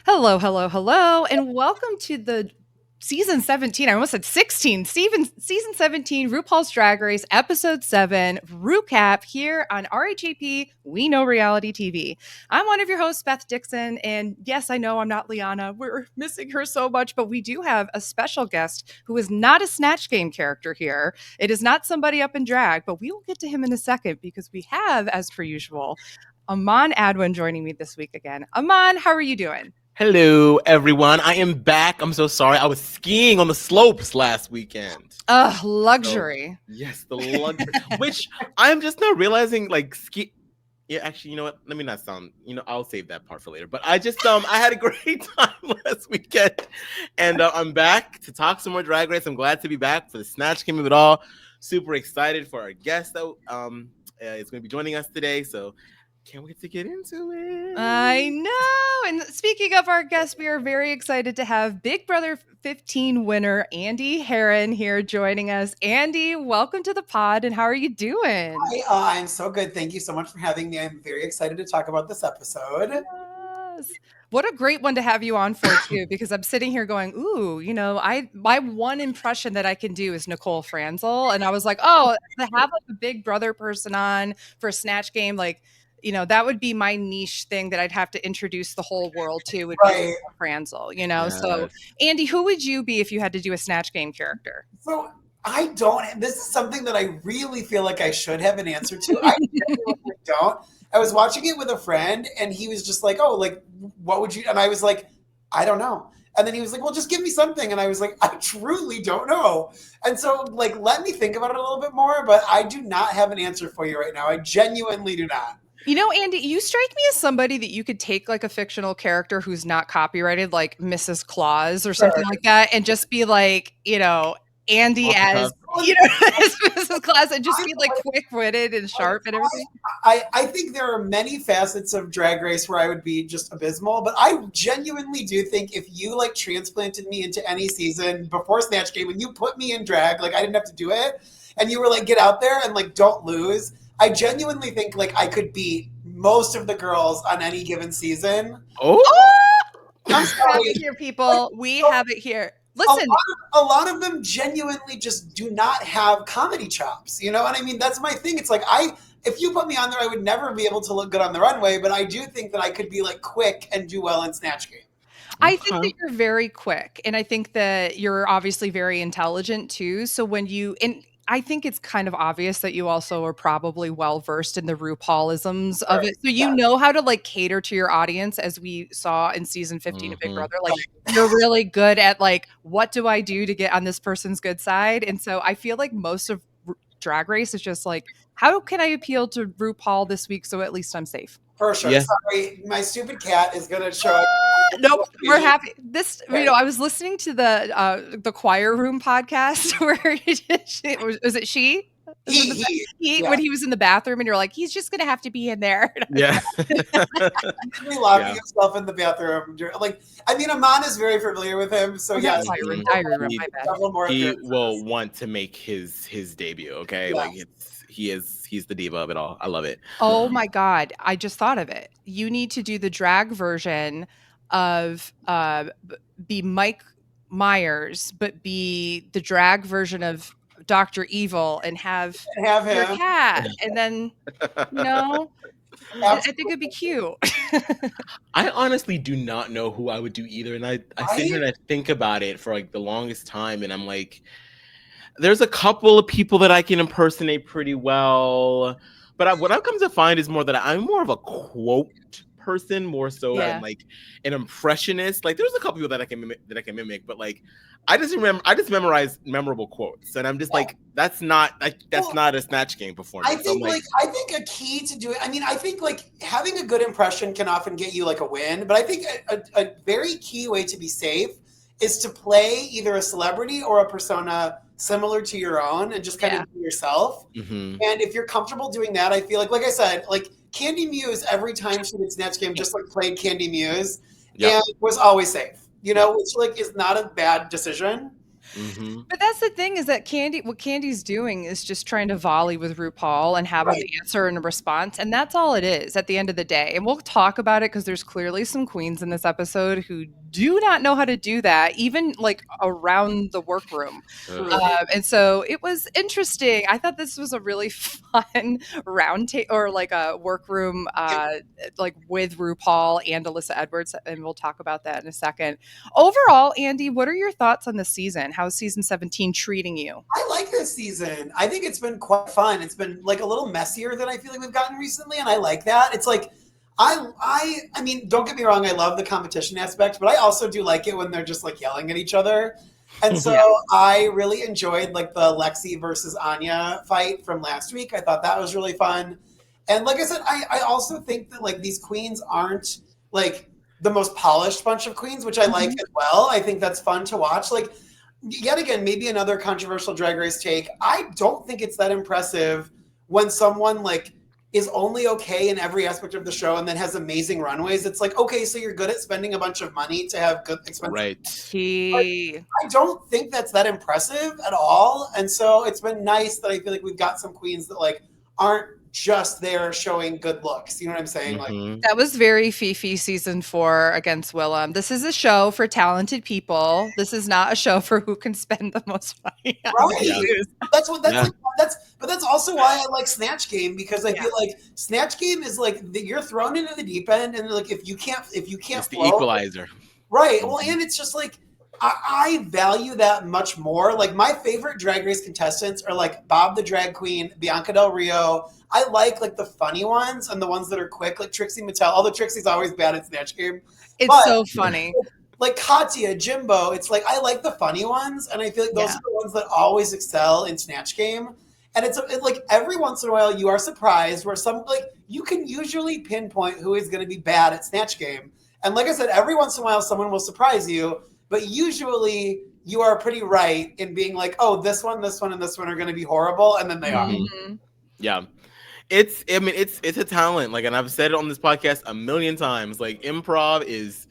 Hello, hello, hello, and welcome to the season 17. I almost said 16. Season 17, RuPaul's Drag Race, episode 7, RHAPup here on RHAP, We Know Reality TV. I'm one of your hosts, Beth Dixon, and yes, I know I'm not Liana. We're missing her so much, but we do have a special guest who is not a Snatch Game character here. It is not somebody up in drag, but we will get to him in a second because we have, as per usual, Aman Adwin joining me this week again. Aman, how are you doing? Hello, everyone. I am back. I'm so sorry. I was skiing on the slopes last weekend. Ugh, luxury. So, yes, the luxury. Which I'm just now realizing, like, ski. Yeah, actually, you know what? Let me not sound. I'll save that part for later. But I just, I had a great time last weekend, and I'm back to talk some more Drag Race. I'm glad to be back for the Snatch Game of it all. Super excited for our guest that is going to be joining us today. So. Can't wait to get into it. I know. And speaking of our guests, we are very excited to have Big Brother 15 winner Andy Herren here joining us. Andy, welcome to the pod, and how are you doing? Hi, I'm so good. Thank you so much for having me. I'm very excited to talk about this episode. Yes. What a great one to have you on for, too, because I'm sitting here going, ooh, my one impression that I can do is Nicole Franzel. And I was like, oh, to have like a Big Brother person on for a Snatch Game, like, that would be my niche thing that I'd have to introduce the whole world to would be Franzel, Yes. So, Andy, who would you be if you had to do a Snatch Game character? So I don't. This is something that I really feel like I should have an answer to. I don't. I was watching it with a friend, and he was just like, "Oh, like, what would you?" And I was like, "I don't know." And then he was like, "Well, just give me something." And I was like, "I truly don't know." And so, like, let me think about it a little bit more. But I do not have an answer for you right now. I genuinely do not. Andy, you strike me as somebody that you could take like a fictional character who's not copyrighted, like Mrs. Claus or something like that, and just be like, Andy as Mrs. Claus, and just be like quick-witted and sharp and everything. I think there are many facets of Drag Race where I would be just abysmal, but I genuinely do think if you like transplanted me into any season before Snatch Game and you put me in drag, like I didn't have to do it, and you were like, get out there and like don't lose. I genuinely think like I could beat most of the girls on any given season. Oh, I'm sorry here, people. We have it here. Listen, a lot of them genuinely just do not have comedy chops. You know what I mean? That's my thing. It's like if you put me on there, I would never be able to look good on the runway, but I do think that I could be like quick and do well in Snatch Game. I think that you're very quick, and I think that you're obviously very intelligent too. So I think it's kind of obvious that you also are probably well versed in the RuPaulisms of it. So you know how to like cater to your audience, as we saw in season 15 of Big Brother. Like you're really good at like, what do I do to get on this person's good side? And so I feel like most of Drag Race is just like, how can I appeal to RuPaul this week so at least I'm safe? For sure. Yeah. Sorry, my stupid cat is going to show up. Nope, we're happy. I was listening to the Choir Room podcast where was it she? When he was in the bathroom, and you're like, he's just going to have to be in there. Yeah. Locking himself in the bathroom. Like, I mean, Aman is very familiar with him, so yeah. He will want to make his debut. Okay, like he's the diva of it all. I love it. Oh my God, I just thought of it. You need to do the drag version of be Mike Myers, but be the drag version of Dr. Evil and have him your cat, and then I think it'd be cute. I honestly do not know who I would do either, and I sit here and I think about it for like the longest time, and I'm like, there's a couple of people that I can impersonate pretty well, but what I've come to find is more that I'm more of a quote person, more so than like an impressionist. Like there's a couple people that I can mimic, but like I just memorize memorable quotes, and I'm just like, that's not a Snatch Game performance. I think I think a key to do it. I mean, I think like having a good impression can often get you like a win, but I think a very key way to be safe is to play either a celebrity or a persona similar to your own and just kind of be yourself. And if you're comfortable doing that, I feel like I said, like Candy Muse, every time she did Snatch Game, just like played Candy Muse and was always safe, which like is not a bad decision. Mm-hmm. But that's the thing is that what Candy's doing is just trying to volley with RuPaul and have an answer and a response. And that's all it is at the end of the day. And we'll talk about it because there's clearly some queens in this episode who do not know how to do that, even like around the workroom. And so it was interesting. I thought this was a really fun round table or like a workroom, like with RuPaul and Alyssa Edwards. And we'll talk about that in a second. Overall, Andy, what are your thoughts on the season? How's season 17 treating you? I like this season. I think it's been quite fun. It's been like a little messier than I feel like we've gotten recently, and I like that. It's like I mean, don't get me wrong, I love the competition aspect, but I also do like it when they're just like yelling at each other. And so I really enjoyed like the Lexi versus Anya fight from last week. I thought that was really fun. And like I said, I also think that like these queens aren't like the most polished bunch of queens, which I like as well. I think that's fun to watch. Like, yet again, maybe another controversial Drag Race take. I don't think it's that impressive when someone like is only okay in every aspect of the show and then has amazing runways. It's like, okay, so you're good at spending a bunch of money to have good expensive. Right. I don't think that's that impressive at all. And so it's been nice that I feel like we've got some queens that like aren't just there showing good looks. You know what I'm saying? Like that was very Fifi season 4 against Willem. This is a show for talented people. This is not a show for who can spend the most money. That's what like, but that's also why I like Snatch Game, because I feel like Snatch Game is like you're thrown into the deep end, and like if you can't it's flow, the equalizer. Right. Well, and it's just like I value that much more. Like my favorite Drag Race contestants are like Bob the Drag Queen, Bianca Del Rio. I like the funny ones and the ones that are quick, like Trixie Mattel. Although Trixie's always bad at Snatch Game. It's so funny. Like Katya, Jimbo, it's like I like the funny ones, and I feel like those are the ones that always excel in Snatch Game. And it's like every once in a while you are surprised where some like you can usually pinpoint who is going to be bad at Snatch Game. And like I said, every once in a while someone will surprise you, but usually you are pretty right in being like, oh, this one, and this one are going to be horrible, and then they are. Yeah. It's a talent. Like, and I've said it on this podcast a million times. Like, improv is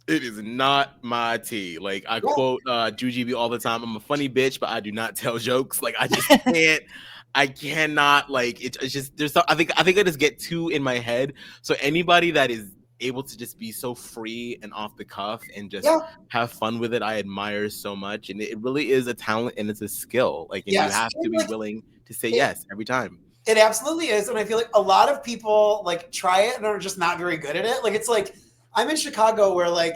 it is not my tea. Like, I quote Jujubee all the time. I'm a funny bitch, but I do not tell jokes. Like, I just can't. I cannot. Like, it's just there's. I think I just get too in my head. So anybody that is able to just be so free and off the cuff and just have fun with it, I admire so much. And it really is a talent and it's a skill. Like, and you have to be willing to say yes every time. It absolutely is. And I feel like a lot of people like try it and are just not very good at it. Like, it's like I'm in Chicago where like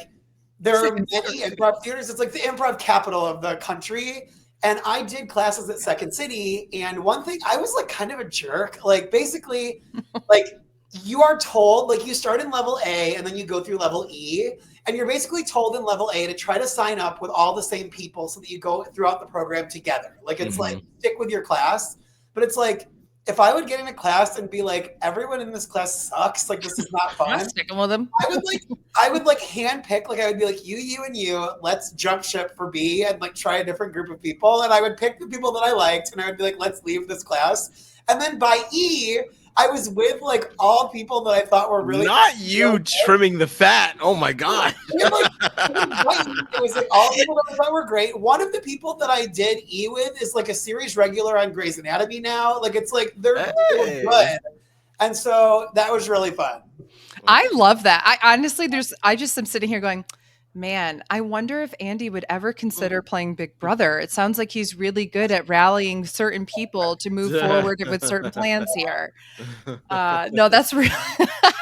there are many improv theaters. It's like the improv capital of the country. And I did classes at Second City. And one thing, I was like kind of a jerk. Like basically like you are told, like you start in level A and then you go through level E. And you're basically told in level A to try to sign up with all the same people so that you go throughout the program together. Like it's like stick with your class. But it's like, if I would get in a class and be like, everyone in this class sucks, like this is not fun. I'm sticking with them. I would hand pick, like I would be like, you and you, let's jump ship for B and like try a different group of people. And I would pick the people that I liked and I would be like, let's leave this class. And then by E, I was with like all people that I thought were really not you trimming the fat. Oh my god! It was like all people that I thought were great. One of the people that I did E with is like a series regular on Grey's Anatomy now. Like it's like they're good, and so that was really fun. I love that. I honestly, I just am sitting here going, man, I wonder if Andy would ever consider playing Big Brother. It sounds like he's really good at rallying certain people to move forward with certain plans here. No, that's real.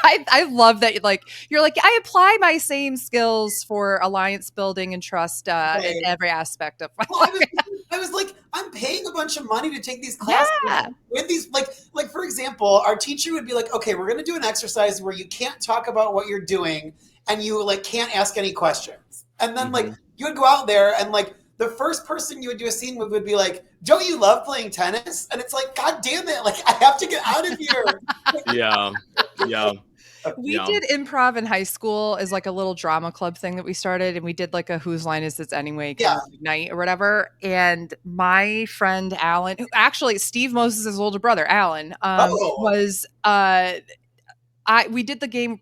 I love that. Like you're like, I apply my same skills for alliance building and trust in every aspect of my life. I was like, I'm paying a bunch of money to take these classes with these, like for example, our teacher would be like, okay, we're going to do an exercise where you can't talk about what you're doing and you like can't ask any questions. And then like you would go out there and like the first person you would do a scene with would be like, don't you love playing tennis? And it's like, God damn it. Like I have to get out of here. Yeah. We did improv in high school as like a little drama club thing that we started. And we did like a Whose Line Is This Anyway kind of night or whatever. And my friend Alan, who actually Steve Moses' older brother, Alan, was we did the game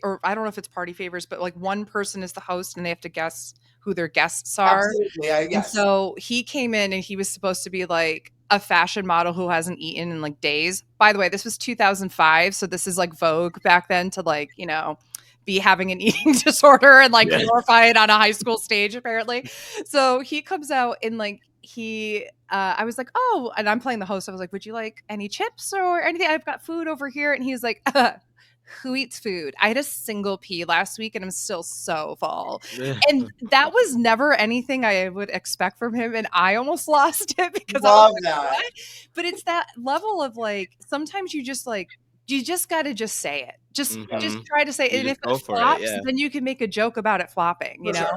or I don't know if it's Party Favors, but like one person is the host and they have to guess who their guests are. Absolutely, And yes. so he came in and he was supposed to be like a fashion model who hasn't eaten in like days. By the way, this was 2005, so this is like Vogue back then to like, you know, be having an eating disorder and like glorify it on a high school stage apparently. So he comes out and like I was like, oh, and I'm playing the host. I was like, would you like any chips or anything? I've got food over here. And he's like, who eats food? I had a single pea last week and I'm still so full. And that was never anything I would expect from him. And I almost lost it because I was like, what? But it's that level of like, sometimes you just got to just say it. Just try to say it. And if it flops, then you can make a joke about it flopping, you know?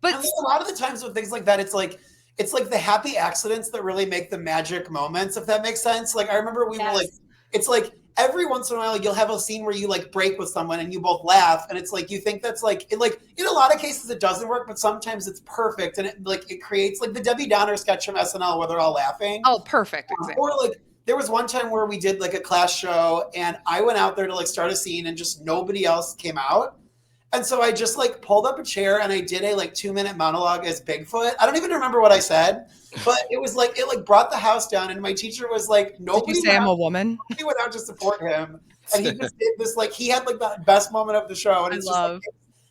But a lot of the times with things like that, it's like the happy accidents that really make the magic moments, if that makes sense. Like I remember we were like, it's like every once in a while, like, you'll have a scene where you like break with someone and you both laugh. And it's like, you think that's like, in a lot of cases it doesn't work, but sometimes it's perfect. And it creates like the Debbie Downer sketch from SNL where they're all laughing. Oh, perfect. Example. Or like, there was one time where we did like a class show and I went out there to like start a scene and just nobody else came out. And so I just like pulled up a chair and I did a like 2-minute monologue as Bigfoot. I don't even remember what I said, but it was like, it like brought the house down. And my teacher was like, nobody. Did you say I'm a woman? He went out to support him. And he just did this, like, he had like the best moment of the show. And it's just like,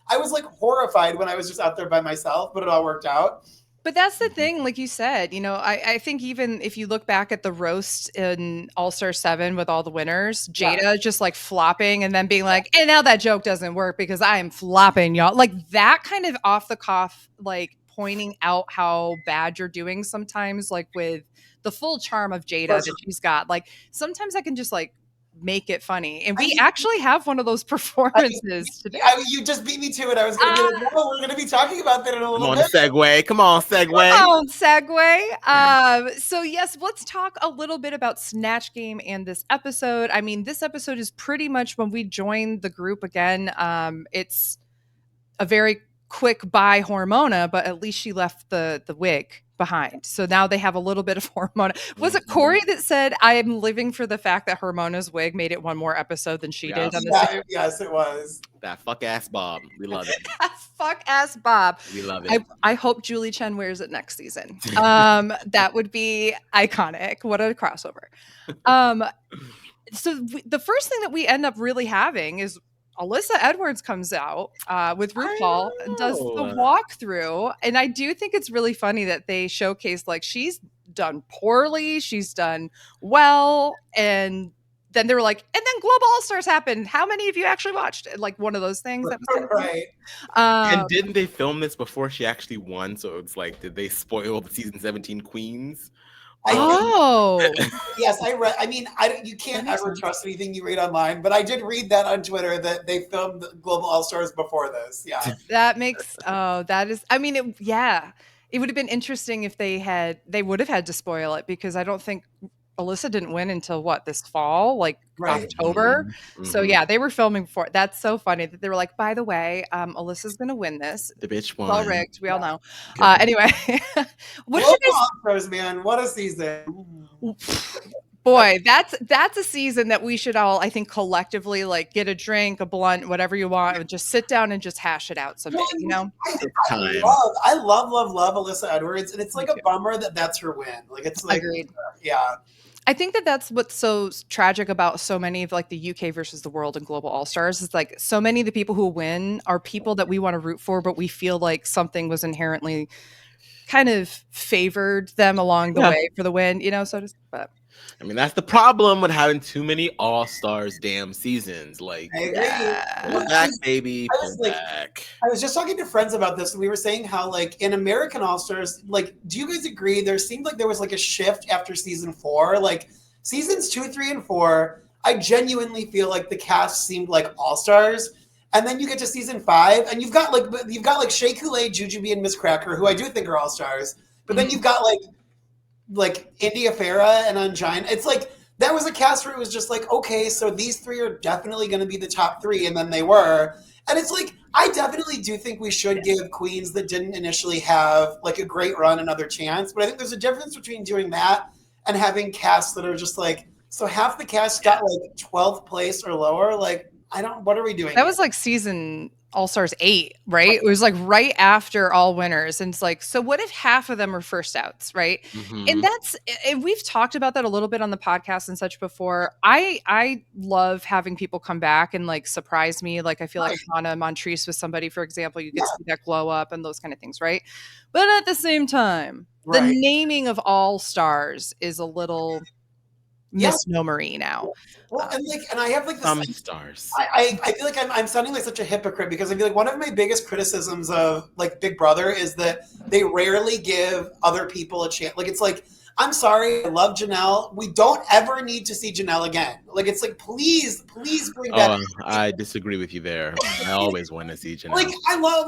I was like horrified when I was just out there by myself, but it all worked out. But that's the thing, like you said, you know, I think even if you look back at the roast in All-Star 7 with all the winners, Jada just like flopping and then being like, and now that joke doesn't work because I am flopping, y'all. Like that kind of off the cuff, like pointing out how bad you're doing sometimes, like with the full charm of Jada that she's got. Like sometimes I can just like make it funny. And we actually have one of those performances today. You just beat me to it. I was going to be like, no, we're going to be talking about that in a little bit. Come on, segue. So yes, let's talk a little bit about Snatch Game and this episode. I mean, this episode is pretty much when we join the group again. It's a very quick bye Hormona, but at least she left the wig behind. So now they have a little bit of Hormona. Was it Corey that said, I am living for the fact that Hormona's wig made it one more episode than she did on this series? Yes, it was. That fuck ass Bob. We love it. Fuck ass Bob. We love it. I hope Julie Chen wears it next season. That would be iconic. What a crossover. So the first thing that we end up really having is Alyssa Edwards comes out with RuPaul and does the walkthrough. And I do think it's really funny that they showcase like she's done poorly, she's done well. And then they were like, and then Global All-Stars happened. How many of you actually watched it? Like one of those things. That was right. And didn't they film this before she actually won? So it's like, did they spoil the season 17 queens? Yes, I read. I mean, you can't ever trust anything you read online, but I did read that on Twitter that they filmed Global All Stars before this. Yeah, that makes. That is. I mean, it would have been interesting if they would have had to spoil it because I don't think Alyssa didn't win until this fall, like October. Mm-hmm. So yeah, they were filming before. That's so funny that they were like, by the way, Alyssa's gonna win this. The bitch won. All rigged. We all know. Anyway, All-Stars, man, what a season! Boy, that's a season that we should all, I think, collectively like get a drink, a blunt, whatever you want, and just sit down and just hash it out someday. You know, I love Alyssa Edwards, and it's like a bummer that that's her win. Like it's like, agreed. Yeah. I think that's what's so tragic about so many of like the UK versus the world and Global All Stars is like so many of the people who win are people that we want to root for, but we feel like something was inherently kind of favored them along the way for the win, you know, but I mean, that's the problem with having too many All-Stars damn seasons. Like, I agree. Pull back, baby. Pull back. I was just talking to friends about this. And we were saying how, like, in American All-Stars, like, do you guys agree? There seemed like there was like a shift after season 4. Like, seasons 2, 3, and 4, I genuinely feel like the cast seemed like All-Stars. And then you get to season 5, and you've got like Shea Coulee, Jujubee, and Miss Cracker, who I do think are All-Stars. But then you've got like India Farah and Angina. It's like that was a cast where it was just like, okay, so these 3 are definitely going to be the top 3, and then they were. And it's like, I definitely do think we should give queens that didn't initially have like a great run another chance. But I think there's a difference between doing that and having casts that are just like, so half the cast got like 12th place or lower. Like, what are we doing? That was like season All Stars 8, right? It was like right after All Winners. And it's like, so what if half of them are first outs, right? And we've talked about that a little bit on the podcast and such before. I love having people come back and like surprise me. Like I feel like Hannah Montrese was somebody, for example, you get to see that glow up and those kind of things, right? But at the same time, the naming of All Stars is a little misnomery now. Well, and I have like this. Some stars. I feel like I'm sounding like such a hypocrite because I feel like one of my biggest criticisms of like Big Brother is that they rarely give other people a chance. Like it's like, I'm sorry, I love Janelle. We don't ever need to see Janelle again. Like it's like, please bring back. I disagree with you there. I always want to see Janelle. I love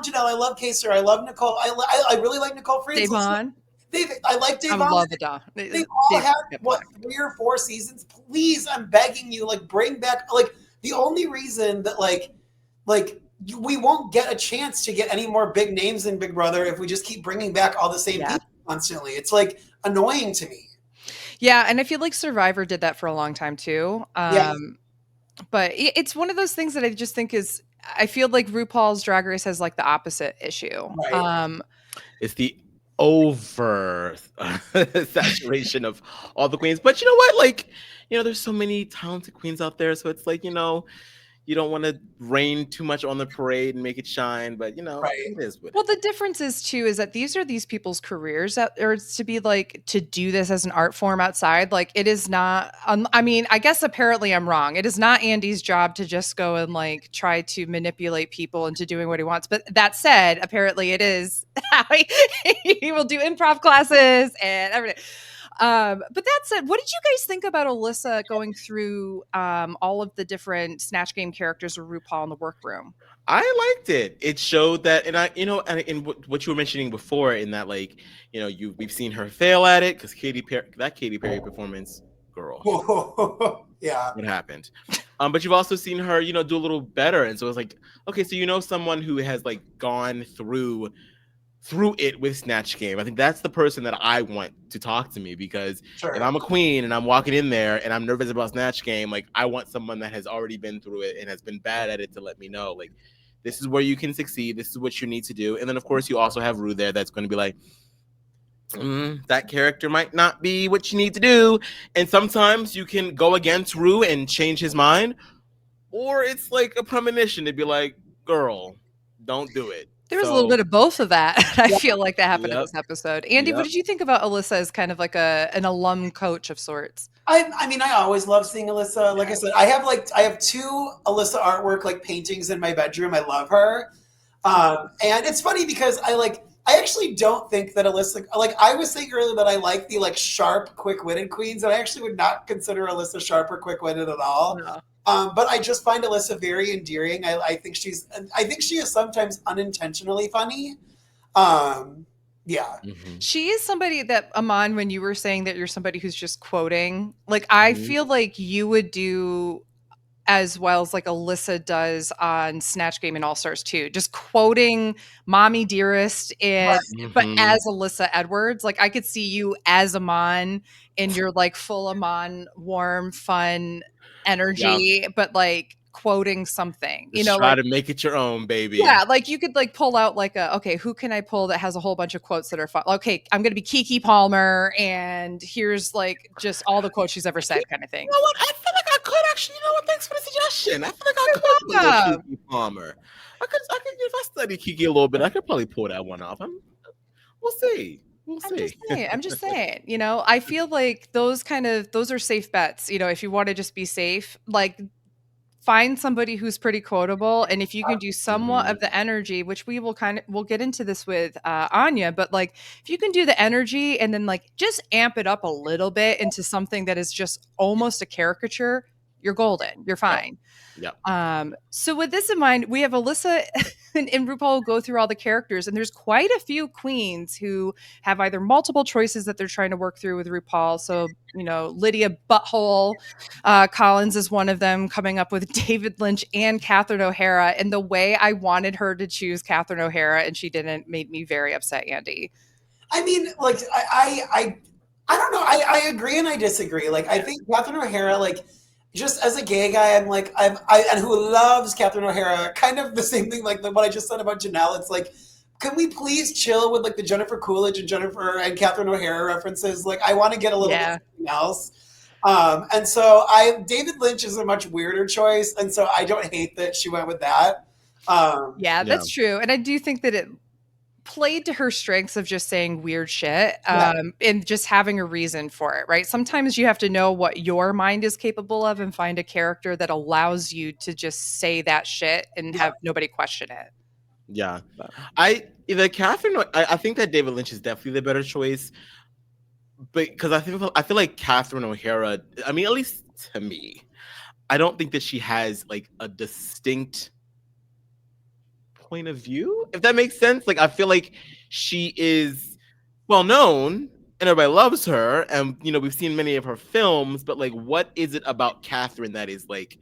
Janelle. I love Kaser. I love Nicole. I really like Nicole Freed. I like Dave. I love it. They've all had 3 or 4 seasons. Please, I'm begging you, like bring back. Like the only reason that like we won't get a chance to get any more big names in Big Brother if we just keep bringing back all the same people constantly. It's like annoying to me. Yeah, and I feel like Survivor did that for a long time too. But it's one of those things that I just think is. I feel like RuPaul's Drag Race has like the opposite issue. Right. It's the over saturation of all the queens, but you know what, like, you know, there's so many talented queens out there, so it's like, you know, you don't want to rain too much on the parade and make it shine, but you know, it is what the difference is too is that these are these people's careers or to be like to do this as an art form outside. Like it is not I mean, I guess apparently I'm wrong. It is not Andy's job to just go and like try to manipulate people into doing what he wants. But that said, apparently it is how he will do improv classes and everything. But that said, what did you guys think about Alyssa going through all of the different Snatch Game characters with RuPaul in the workroom? I liked it. It showed that, and I, you know, and what you were mentioning before, in that, like, you know, we've seen her fail at it because Katy Perry performance, girl, what happened? But you've also seen her, you know, do a little better, and so it's like, okay, so you know, someone who has like gone through it with Snatch Game. I think that's the person that I want to talk to me, because if I'm a queen and I'm walking in there and I'm nervous about Snatch Game, like I want someone that has already been through it and has been bad at it to let me know, like, this is where you can succeed. This is what you need to do. And then of course you also have Ru there that's going to be like, that character might not be what you need to do. And sometimes you can go against Ru and change his mind, or it's like a premonition to be like, girl, don't do it. There was a little bit of both of that. I feel like that happened in this episode. Andy, what did you think about Alyssa as kind of like an alum coach of sorts? I mean, I always love seeing Alyssa. Like I said, I have 2 Alyssa artwork like paintings in my bedroom. I love her. And it's funny because I actually don't think that Alyssa, like I was saying earlier that I like the like sharp, quick-witted queens, and I actually would not consider Alyssa sharp or quick-witted at all. No. But I just find Alyssa very endearing. I think she is sometimes unintentionally funny. She is somebody that, Aman, when you were saying that you're somebody who's just quoting, like I feel like you would do as well as like Alyssa does on Snatch Game and All Stars 2, just quoting Mommy Dearest but as Alyssa Edwards. Like I could see you as Aman in your like full Aman warm, fun energy, but like quoting something, you know, try to make it your own, baby. Yeah, like you could like pull out like okay, who can I pull that has a whole bunch of quotes that are fun? Okay, I'm gonna be Keke Palmer, and here's like just all the quotes she's ever said, kind of thing. You know what? I feel like I could actually. You know what? Thanks for the suggestion. I feel like I could pull Keke Palmer. I could if I study Keke a little bit, I could probably pull that one off. We'll see. I'm just saying, you know, I feel like those are safe bets. You know, if you want to just be safe, like find somebody who's pretty quotable. And if you can do somewhat of the energy, which we'll get into this with Anya, but like if you can do the energy and then like just amp it up a little bit into something that is just almost a caricature, you're golden. You're fine. Yeah. So with this in mind, we have Alyssa and RuPaul will go through all the characters, and there's quite a few queens who have either multiple choices that they're trying to work through with RuPaul. So, you know, Lydia Butthole Collins is one of them, coming up with David Lynch and Catherine O'Hara. And the way I wanted her to choose Catherine O'Hara and she didn't made me very upset, Andy. I mean, like, I don't know. I agree and I disagree. Like, I think Catherine O'Hara, like, just as a gay guy, I'm like, and who loves Catherine O'Hara, kind of the same thing like what I just said about Janelle. It's like, can we please chill with like the Jennifer Coolidge and Catherine O'Hara references? Like, I want to get a little bit something else. And so David Lynch is a much weirder choice, and so I don't hate that she went with that. Yeah, that's true. And I do think that it played to her strengths of just saying weird shit and just having a reason for it, right? Sometimes you have to know what your mind is capable of and find a character that allows you to just say that shit and have nobody question it. Yeah. I think that David Lynch is definitely the better choice. But because I feel like Catherine O'Hara, I mean, at least to me, I don't think that she has like a distinct point of view, if that makes sense. Like, I feel like she is well known and everybody loves her, and we've seen many of her films, but like, what is it about Catherine that is like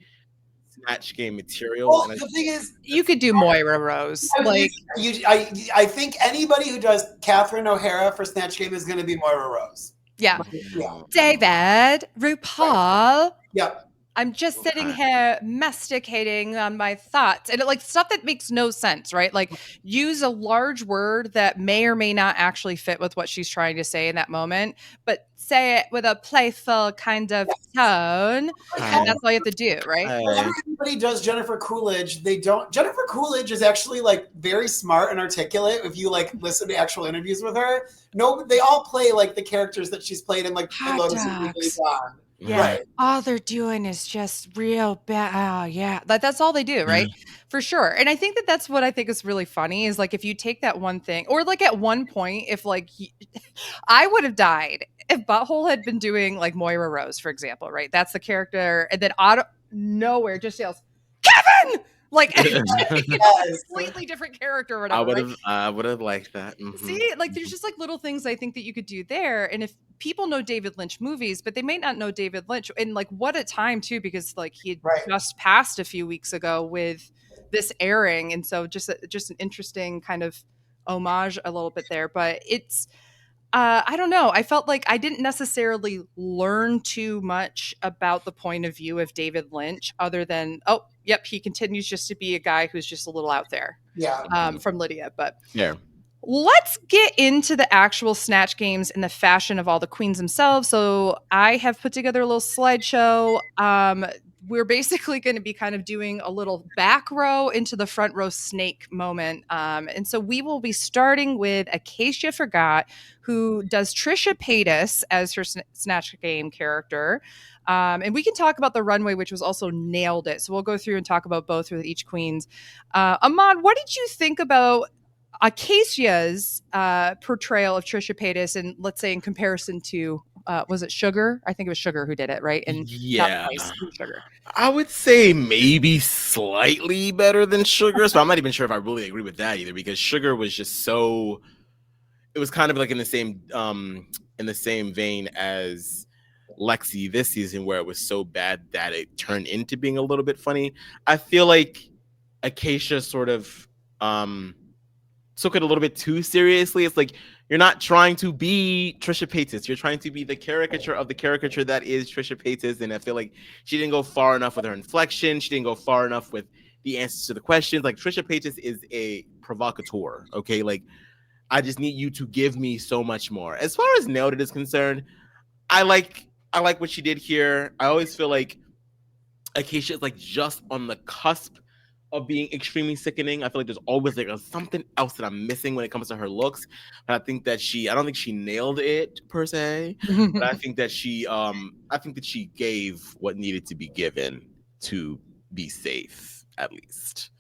Snatch Game material? Well, the thing is, you could do Moira Rose. I think anybody who does Catherine O'Hara for Snatch Game is going to be Moira Rose. Yeah. David, RuPaul. Yep. I'm just sitting here masticating on my thoughts and like stuff that makes no sense, right? Like use a large word that may or may not actually fit with what she's trying to say in that moment, but say it with a playful kind of tone. And that's all you have to do, right? Whenever anybody does Jennifer Coolidge, they don't. Jennifer Coolidge is actually like very smart and articulate. If you like listen to actual interviews with her, no, they all play like the characters that she's played in like Lotus and Legally Blonde. Yeah. Right. All they're doing is just real bad. Oh, yeah. That's all they do, right? For sure. And I think that that's what I think is really funny is like if you take that one thing or like at one point, if like I would have died if Butthole had been doing like Moira Rose, for example, right? That's the character. And then out of nowhere just yells, Kevin! Like a completely different character or whatever. I would have liked that. Mm-hmm. See, like there's just like little things I think that you could do there. And if people know David Lynch movies, but they may not know David Lynch, and like what a time too, because like he had just passed a few weeks ago with this airing, and so just an interesting kind of homage a little bit there. But it's I don't know. I felt like I didn't necessarily learn too much about the point of view of David Lynch, other than he continues just to be a guy who's just a little out there. Yeah. From Lydia, but yeah. Let's get into the actual Snatch Games in the fashion of all the queens themselves. So I have put together a little slideshow. We're basically going to be kind of doing a little back row into the front row snake moment. And so we will be starting with Acacia Forgot, who does Trisha Paytas as her Snatch Game character. And we can talk about the runway, which was also nailed it. So we'll go through and talk about both with each queens. Aman, what did you think about Acacia's portrayal of Trisha Paytas, and let's say in comparison to was it Sugar? I think it was Sugar who did it, right? And Sugar. I would say maybe slightly better than Sugar. So I'm not even sure if I really agree with that either, because Sugar was just so. It was kind of like in the same vein as Lexi this season, where it was so bad that it turned into being a little bit funny. I feel like Acacia sort of took it a little bit too seriously. It's like you're not trying to be Trisha Paytas. You're trying to be the caricature of the caricature that is Trisha Paytas. And I feel like she didn't go far enough with her inflection. She didn't go far enough with the answers to the questions. Like Trisha Paytas is a provocateur. Okay. Like I just need you to give me so much more. As far as Nailed It is concerned, I like what she did here. I always feel like Acacia is like just on the cusp of being extremely sickening. I feel like there's always like something else that I'm missing when it comes to her looks. But I don't think she nailed it per se. But I think that she gave what needed to be given to be safe, at least.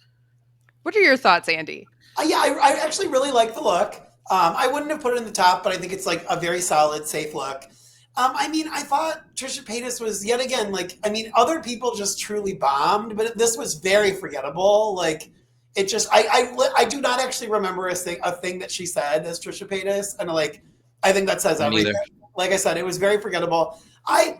What are your thoughts, Andy? I actually really like the look. I wouldn't have put it in the top, but I think it's like a very solid, safe look. I thought Trisha Paytas was yet again, other people just truly bombed, but this was very forgettable. Like it just, I do not actually remember a thing that she said as Trisha Paytas. And I think that says everything. Like I said, it was very forgettable. I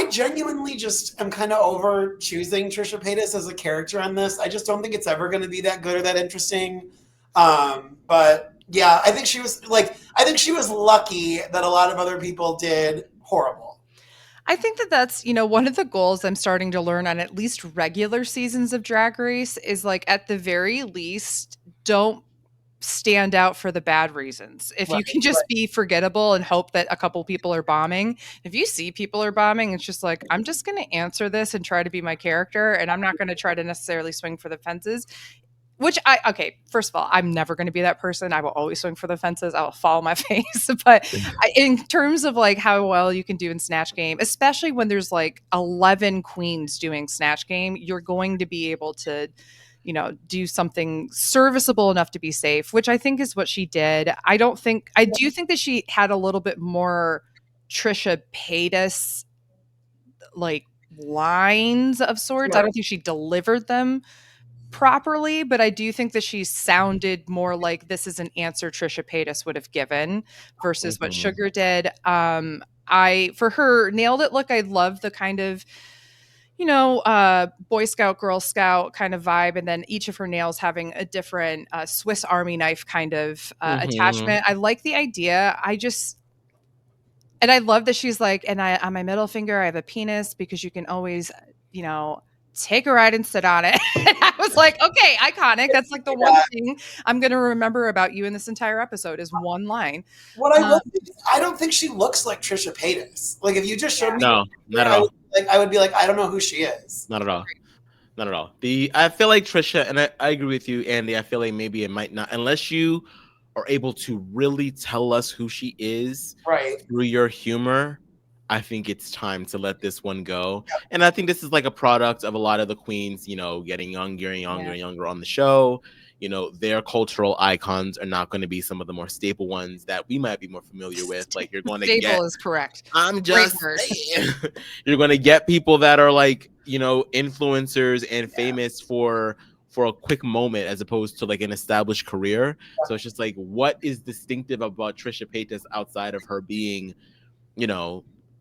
genuinely just am kind of over choosing Trisha Paytas as a character on this. I just don't think it's ever going to be that good or that interesting. But yeah, I think she was lucky that a lot of other people did horrible. I think that that's, one of the goals I'm starting to learn on at least regular seasons of Drag Race is like, at the very least, don't stand out for the bad reasons. If you can just be forgettable and hope that a couple people are bombing, if you see people are bombing, it's just like, I'm just going to answer this and try to be my character. And I'm not going to try to necessarily swing for the fences. Okay, first of all, I'm never going to be that person. I will always swing for the fences. I will fall on my face. But in terms of like how well you can do in Snatch Game, especially when there's like 11 queens doing Snatch Game, you're going to be able to, do something serviceable enough to be safe, which I think is what she did. I do think that she had a little bit more Trisha Paytas like lines of sorts. I don't think she delivered them properly, but I do think that she sounded more like this is an answer Trisha Paytas would have given versus what Sugar did. For her nailed it look, I love the kind of, Boy Scout, Girl Scout kind of vibe, and then each of her nails having a different Swiss Army knife kind of attachment. I like the idea. And I love that she's like, and on my middle finger, I have a penis because you can always, take a ride and sit on it. And I was like, okay, iconic. That's like the one thing I'm going to remember about you in this entire episode is one line. What I don't think she looks like Trisha Paytas. Like if you just showed me, no, not at all. I would be like, I don't know who she is. Not at all. Not at all. I feel like Trisha, and I agree with you, Andy. I feel like maybe it might not, unless you are able to really tell us who she is through your humor. I think it's time to let this one go. Yep. And I think this is like a product of a lot of the queens, getting younger and younger and younger on the show. Their cultural icons are not going to be some of the more staple ones that we might be more familiar with. Like you're going to get. Stable is correct. I'm just saying. You're going to get people that are like, influencers and famous for a quick moment as opposed to like an established career. So it's just like, what is distinctive about Trisha Paytas outside of her being,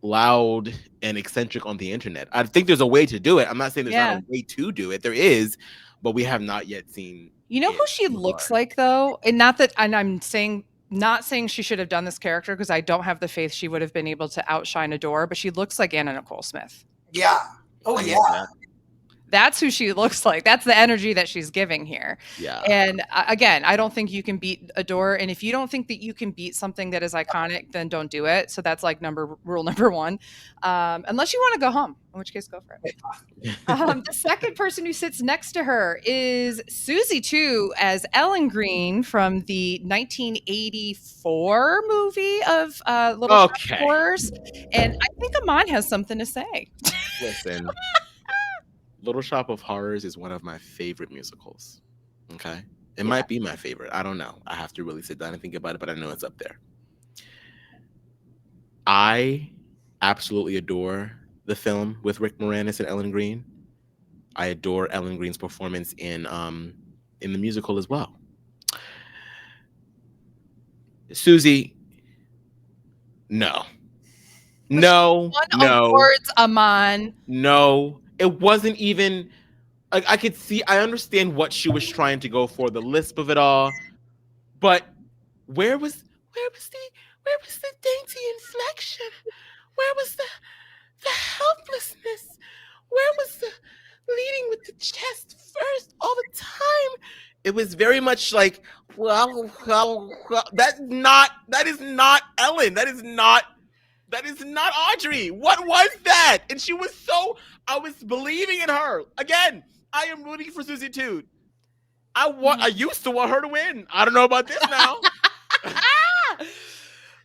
loud and eccentric on the internet? I think there's a way to do it. I'm not saying there's not a way to do it. There is, but we have not yet seen. You know who she looks like though? And I'm saying not saying she should have done this character because I don't have the faith she would have been able to outshine Adore, but she looks like Anna Nicole Smith. Yeah. Oh yeah. That's who she looks like. That's the energy that she's giving here. Yeah. And again, I don't think you can beat Adore. And if you don't think that you can beat something that is iconic, then don't do it. So that's like rule number one. Unless you want to go home, in which case go for it. The second person who sits next to her is Suszie 2 as Ellen Green from the 1984 movie of Little Shop of Horrors. And I think Aman has something to say. Listen. Little Shop of Horrors is one of my favorite musicals. Okay. It might be my favorite. I don't know. I have to really sit down and think about it, but I know it's up there. I absolutely adore the film with Rick Moranis and Ellen Green. I adore Ellen Green's performance in the musical as well. Suszie, no. Awards, Aman. No. It wasn't even like I understand what she was trying to go for, the lisp of it all, but where was the dainty inflection? Where was the helplessness? Where was the leading with the chest first all the time? It was very much like, well, that is not Ellen. That is not Audrey. What was that? And I was believing in her. Again, I am rooting for Suszie 2. I used to want her to win. I don't know about this now.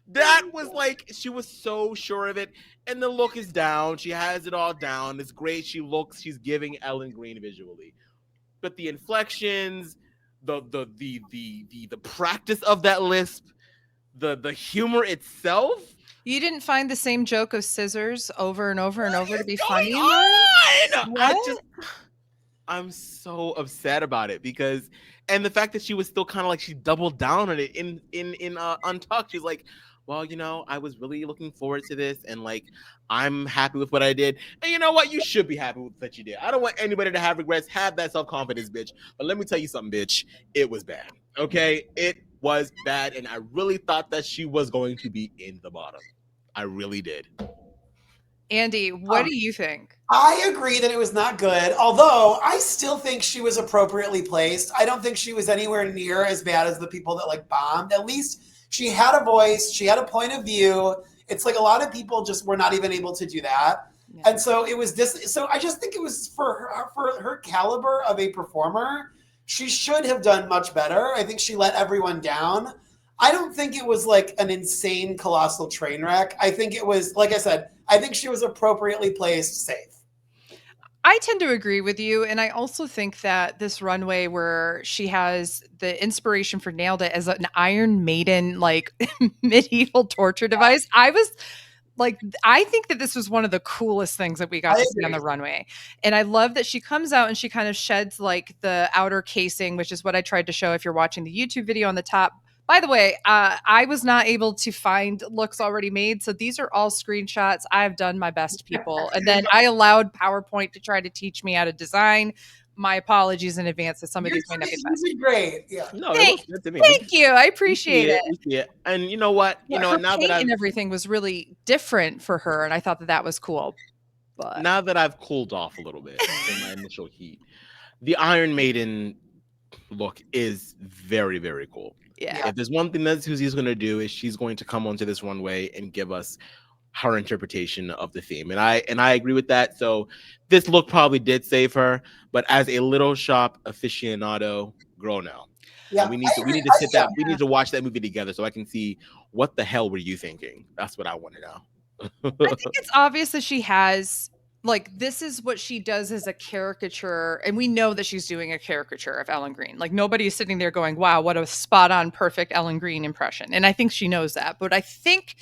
That was like, she was so sure of it. And the look is down. She has it all down. It's great. She's giving Ellen Green visually. But the inflections, the practice of that lisp, the humor itself. You didn't find the same joke of scissors over and over and over to be funny? I'm so upset about it because, and the fact that she was still kind of like, she doubled down on it in Untucked. She's like, well, I was really looking forward to this, and like, I'm happy with what I did. And you know what? You should be happy with what you did. I don't want anybody to have regrets. Have that self-confidence, bitch. But let me tell you something, bitch. It was bad. Okay? It was bad, and I really thought that she was going to be in the bottom. I really did. Andy, what do you think? I agree that it was not good, although I still think she was appropriately placed. I don't think she was anywhere near as bad as the people that like bombed. At least she had a voice, she had a point of view. It's like a lot of people just were not even able to do that. Yeah. And so it was this. So I just think it was for her caliber of a performer, she should have done much better. I think she let everyone down. I don't think it was like an insane colossal train wreck. I think it was, like I said, I think she was appropriately placed safe. I tend to agree with you. And I also think that this runway where she has the inspiration for Nailed It as an Iron Maiden, like medieval torture device. I was like, I think that this was one of the coolest things that we got to see on the runway. And I love that she comes out and she kind of sheds like the outer casing, which is what I tried to show if you're watching the YouTube video on the top. By the way, I was not able to find looks already made. So these are all screenshots. I've done my best, people. And then I allowed PowerPoint to try to teach me how to design. My apologies in advance that some of these might not be the best. Great. Yeah. No, it looks good to me. Thank you. I appreciate it. We see it. And you know what? Yeah, her now paint that and everything was really different for her. And I thought that that was cool. But now that I've cooled off a little bit from my initial heat, the Iron Maiden look is very, very cool. Yeah. If there's one thing that Sussie's going to do is she's going to come onto this runway and give us her interpretation of the theme. And I agree with that. So this look probably did save her, but as a little shop aficionado, girl, no. Yeah, we need to sit down. We need to watch that movie together so I can see what the hell were you thinking. That's what I want to know. I think it's obvious that she has, like, this is what she does as a caricature. And we know that she's doing a caricature of Ellen Green. Like, nobody is sitting there going, wow, what a spot on perfect Ellen Green impression. And I think she knows that. But I think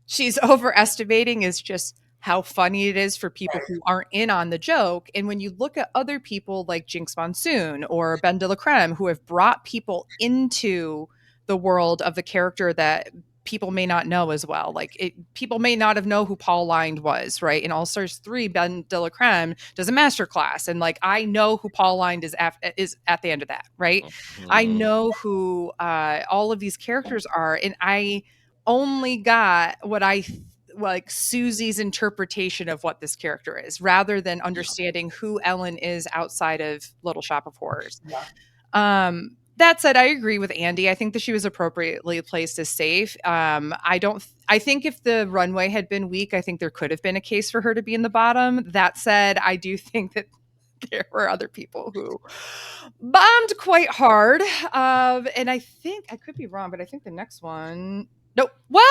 she's overestimating is just how funny it is for people who aren't in on the joke. And when you look at other people like Jinx Monsoon or Ben de la Creme, who have brought people into the world of the character that people may not know as well. Like, people may not have known who Paul Lined was, right? In All Stars 3, Ben de la Creme does a masterclass. And like, I know who Paul Lined is at the end of that, right? Mm-hmm. I know who all of these characters are. And I only got what like Sussie's interpretation of what this character is, rather than understanding who Ellen is outside of Little Shop of Horrors. Yeah. That said, I agree with Andy. I think that she was appropriately placed as safe. I think if the runway had been weak, I think there could have been a case for her to be in the bottom. That said, I do think that there were other people who bombed quite hard. And I think, I could be wrong, but I think the next one, nope. Well,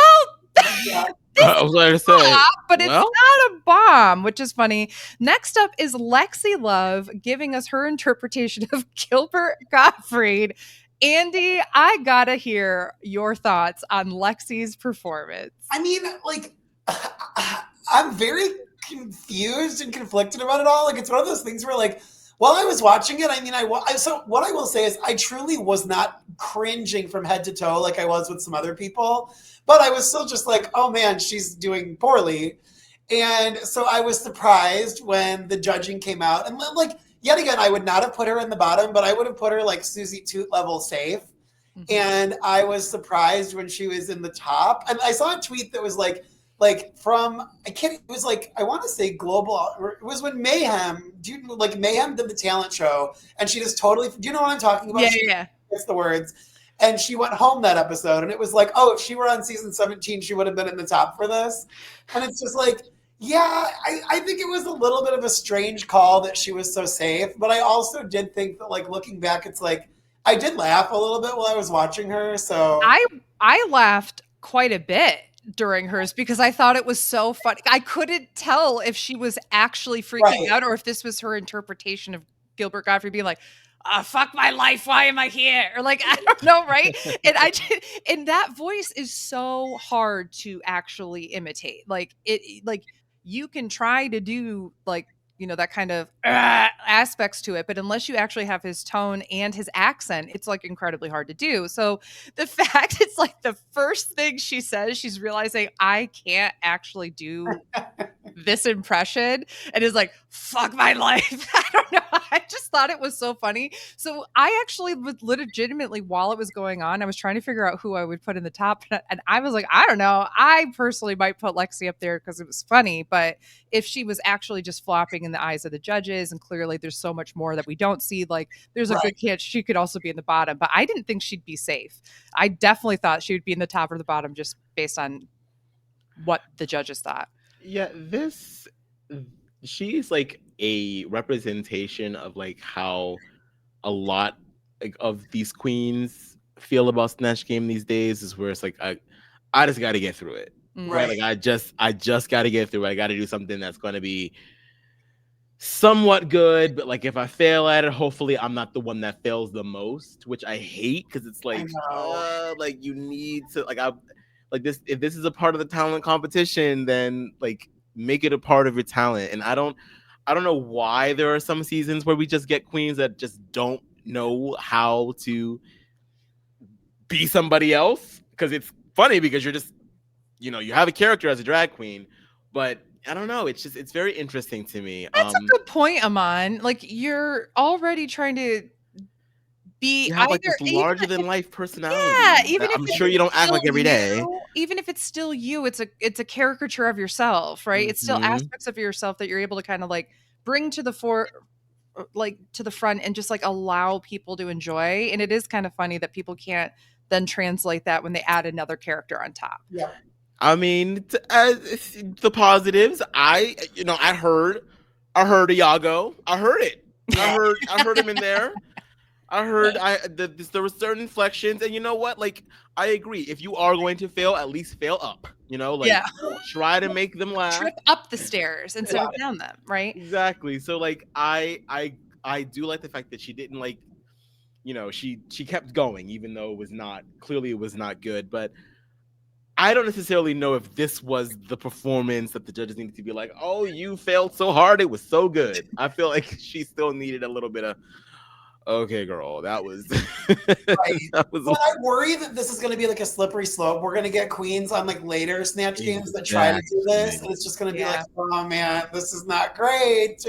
yeah. I was going to say, but it's not a bomb, which is funny. Next up is Lexi Love giving us her interpretation of Gilbert Gottfried. Andy, I gotta hear your thoughts on Lexi's performance. I mean, like, I'm very confused and conflicted about it all. Like, it's one of those things where, like, while I was watching it, I mean, so what I will say is I truly was not cringing from head to toe like I was with some other people. But I was still just like, oh man, she's doing poorly. And so I was surprised when the judging came out. And like, yet again, I would not have put her in the bottom, but I would have put her like Suszie Toot level safe. Mm-hmm. And I was surprised when she was in the top. And I saw a tweet that was like from, it was like, I want to say global, it was when Mayhem did the talent show. And she just totally, do you know what I'm talking about? Yeah. That's the words. And she went home that episode, and it was like, oh, if she were on season 17, she would have been in the top for this. And it's just like, yeah, I think it was a little bit of a strange call that she was so safe. But I also did think that, like, looking back, it's like, I did laugh a little bit while I was watching her. So I laughed quite a bit during hers because I thought it was so funny. I couldn't tell if she was actually freaking out or if this was her interpretation of Gilbert Gottfried being like, fuck my life, why am I here? Or like, I don't know, right? And that voice is so hard to actually imitate. Like, you can try to do like that kind of aspects to it. But unless you actually have his tone and his accent, it's like incredibly hard to do. So the fact it's like the first thing she says, she's realizing I can't actually do this impression and is like, fuck my life. I don't know. I just thought it was so funny. So I actually was legitimately, while it was going on, I was trying to figure out who I would put in the top. And I was like, I don't know. I personally might put Lexi up there because it was funny. But if she was actually just flopping in the eyes of the judges, and clearly there's so much more that we don't see, like there's a good chance she could also be in the bottom. But I didn't think she'd be safe. I definitely thought she would be in the top or the bottom just based on what the judges thought. Yeah, she's like a representation of like how a lot of these queens feel about Snatch Game these days, is where it's like I just got to get through it, right? Like I just got to get through it. I got to do something that's going to be somewhat good, but like if I fail at it, hopefully I'm not the one that fails the most, which I hate because it's like like you need to like this, if this is a part of the talent competition, then like make it a part of your talent. And I don't know why there are some seasons where we just get queens that just don't know how to be somebody else, because it's funny because you're just, you have a character as a drag queen, but I don't know, it's very interesting to me. That's a good point, Aman. Like you're already trying to be have like this larger than life personality. Yeah, even if I'm sure you don't act like every day. Even if it's still you, it's a caricature of yourself, right? It's still aspects of yourself that you're able to kind of like bring to the to the front and just like allow people to enjoy. And it is kind of funny that people can't then translate that when they add another character on top. Yeah. I mean, the positives. I heard Iago. I heard it. I heard him in there. I heard there were certain inflections, and you know what? Like, I agree. If you are going to fail, at least fail up. Try to make them laugh. Trip up the stairs instead of down them, right? Exactly. So, like, I do like the fact that she didn't she kept going, even though it was not good. But I don't necessarily know if this was the performance that the judges needed to be like, oh, you failed so hard, it was so good. I feel like she still needed a little bit of, okay, girl, that was. But I worry that this is going to be like a slippery slope. We're going to get queens on like later Snatch Games that try to do this, and it's just going to be like, oh man, this is not great.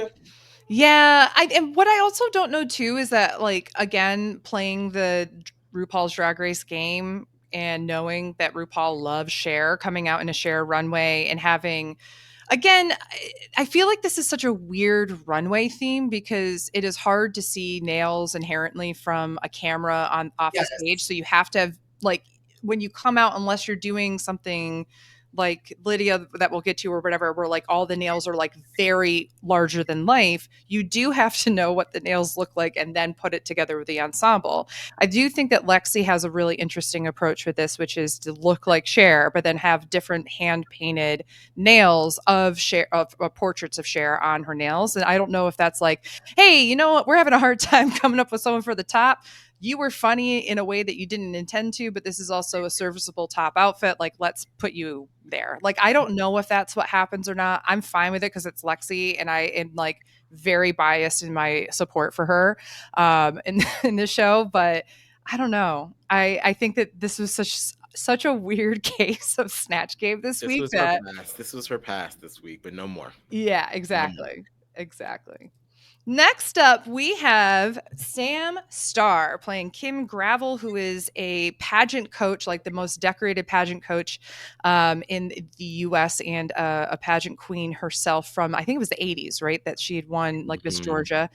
Yeah, and what I also don't know too is that, like, again, playing the RuPaul's Drag Race game and knowing that RuPaul loves Cher, coming out in a Cher runway and having, again, I feel like this is such a weird runway theme because it is hard to see nails inherently from a camera off the stage. So you have to have, like, when you come out, unless you're doing something like Lydia that we'll get to or whatever, where like all the nails are like very larger than life, you do have to know what the nails look like and then put it together with the ensemble. I do think that Lexi has a really interesting approach with this, which is to look like Cher, but then have different hand painted nails of Cher, of portraits of Cher on her nails. And I don't know if that's like, hey, you know what, we're having a hard time coming up with someone for the top. You were funny in a way that you didn't intend to, but this is also a serviceable top outfit. Like, let's put you there. Like, I don't know if that's what happens or not. I'm fine with it because it's Lexi, and I am like very biased in my support for her in this show. But I don't know. I think that this was such a weird case of Snatch Game this week. This was her past this week, but no more. Yeah, exactly. Exactly. Next up, we have Sam Starr playing Kim Gravel, who is a pageant coach, like the most decorated pageant coach in the U.S. and a pageant queen herself from, I think it was the 80s, right? That she had won like Miss Georgia.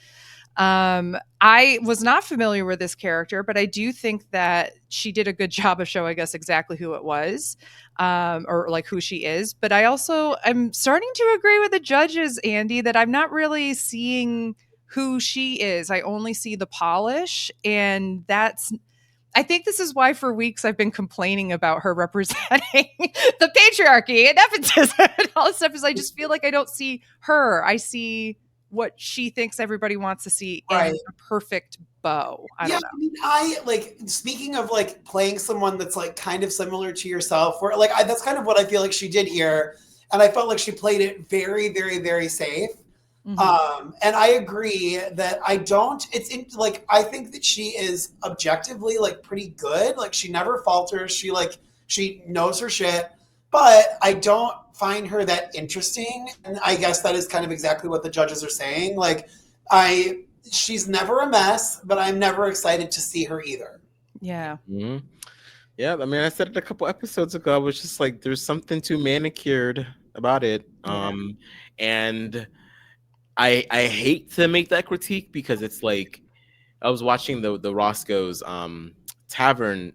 I was not familiar with this character, but I do think that she did a good job of showing us exactly who it was, or like who she is. But I also am starting to agree with the judges, Andy, that I'm not really seeing who she is. I only see the polish, and I think this is why for weeks I've been complaining about her representing the patriarchy and nepotism and all this stuff, is I just feel like I don't see her. I see what she thinks everybody wants to see in a perfect bow. I don't know. I mean, I like, speaking of like playing someone that's like kind of similar to yourself, where like that's kind of what I feel like she did here, and I felt like she played it very, very, very safe. And I agree that I think that she is objectively like pretty good. Like she never falters. She knows her shit, but I don't find her that interesting. And I guess that is kind of exactly what the judges are saying. Like she's never a mess, but I'm never excited to see her either. Yeah. Mm-hmm. Yeah, I mean, I said it a couple episodes ago. I was just like, there's something too manicured about it. And I hate to make that critique because it's like I was watching the Roscoe's tavern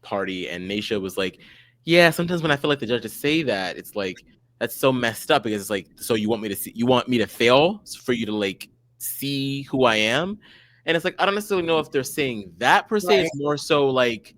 party, and Naisha was like, yeah, sometimes when I feel like the judges say that, it's like that's so messed up because it's like, so you want me to fail for you to like see who I am? And it's like, I don't necessarily know if they're saying that per se. Right. It's more so like,